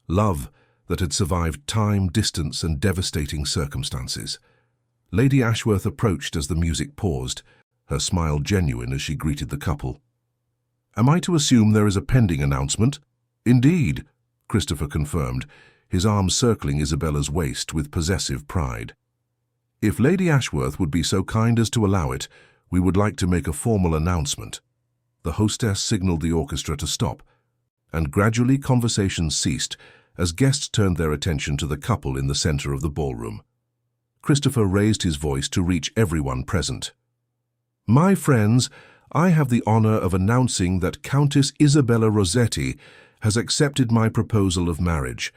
S1: love that had survived time, distance, and devastating circumstances. Lady Ashworth approached as the music paused, her smile genuine as she greeted the couple. "Am I to assume there is a pending announcement?" "Indeed," Christopher confirmed, his arm circling Isabella's waist with possessive pride. "If Lady Ashworth would be so kind as to allow it, we would like to make a formal announcement." The hostess signaled the orchestra to stop, and gradually conversations ceased as guests turned their attention to the couple in the center of the ballroom. Christopher raised his voice to reach everyone present. "My friends, I have the honor of announcing that Countess Isabella Rossetti has accepted my proposal of marriage.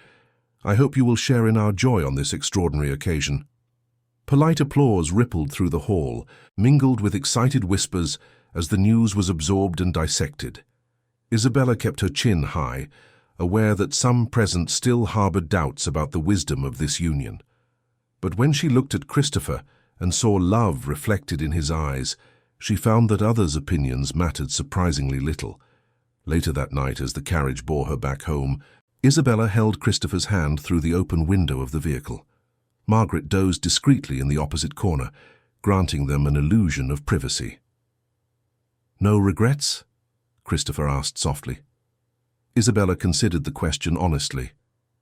S1: I hope you will share in our joy on this extraordinary occasion." Polite applause rippled through the hall, mingled with excited whispers as the news was absorbed and dissected. Isabella kept her chin high, aware that some present still harbored doubts about the wisdom of this union. But when she looked at Christopher and saw love reflected in his eyes, she found that others' opinions mattered surprisingly little. Later that night, as the carriage bore her back home, Isabella held Christopher's hand through the open window of the vehicle. Margaret dozed discreetly in the opposite corner, granting them an illusion of privacy. "No regrets?" Christopher asked softly. Isabella considered the question honestly.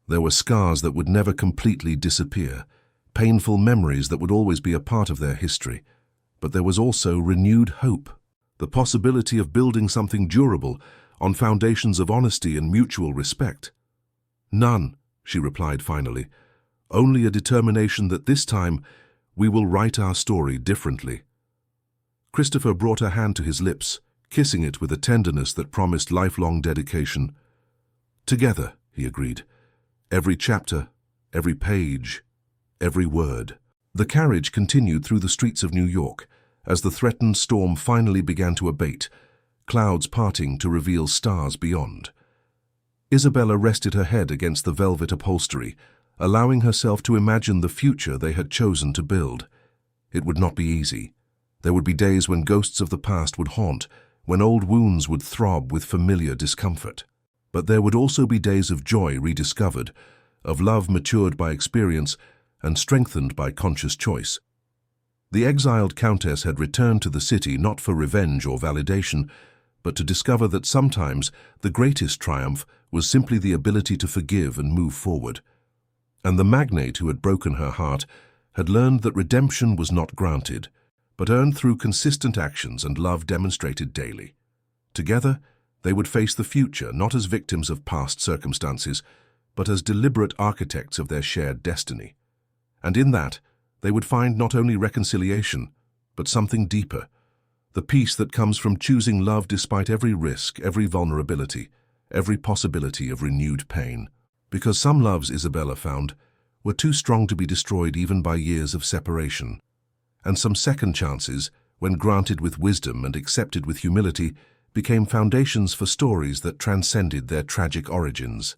S1: There were scars that would never completely disappear, painful memories that would always be a part of their history. But there was also renewed hope, the possibility of building something durable on foundations of honesty and mutual respect. "None," she replied finally. "Only a determination that this time we will write our story differently." Christopher brought her hand to his lips, kissing it with a tenderness that promised lifelong dedication. "Together," he agreed. "Every chapter, every page, every word." The carriage continued through the streets of New York as the threatened storm finally began to abate, clouds parting to reveal stars beyond. Isabella rested her head against the velvet upholstery, allowing herself to imagine the future they had chosen to build. It would not be easy. There would be days when ghosts of the past would haunt, when old wounds would throb with familiar discomfort. But there would also be days of joy rediscovered, of love matured by experience and strengthened by conscious choice. The exiled Countess had returned to the city not for revenge or validation, but to discover that sometimes the greatest triumph was simply the ability to forgive and move forward. And the magnate who had broken her heart had learned that redemption was not granted, but earned through consistent actions and love demonstrated daily. Together, they would face the future not as victims of past circumstances, but as deliberate architects of their shared destiny. And in that, they would find not only reconciliation, but something deeper, the peace that comes from choosing love despite every risk, every vulnerability, every possibility of renewed pain. Because some loves, Isabella found, were too strong to be destroyed even by years of separation. And some second chances, when granted with wisdom and accepted with humility, became foundations for stories that transcended their tragic origins.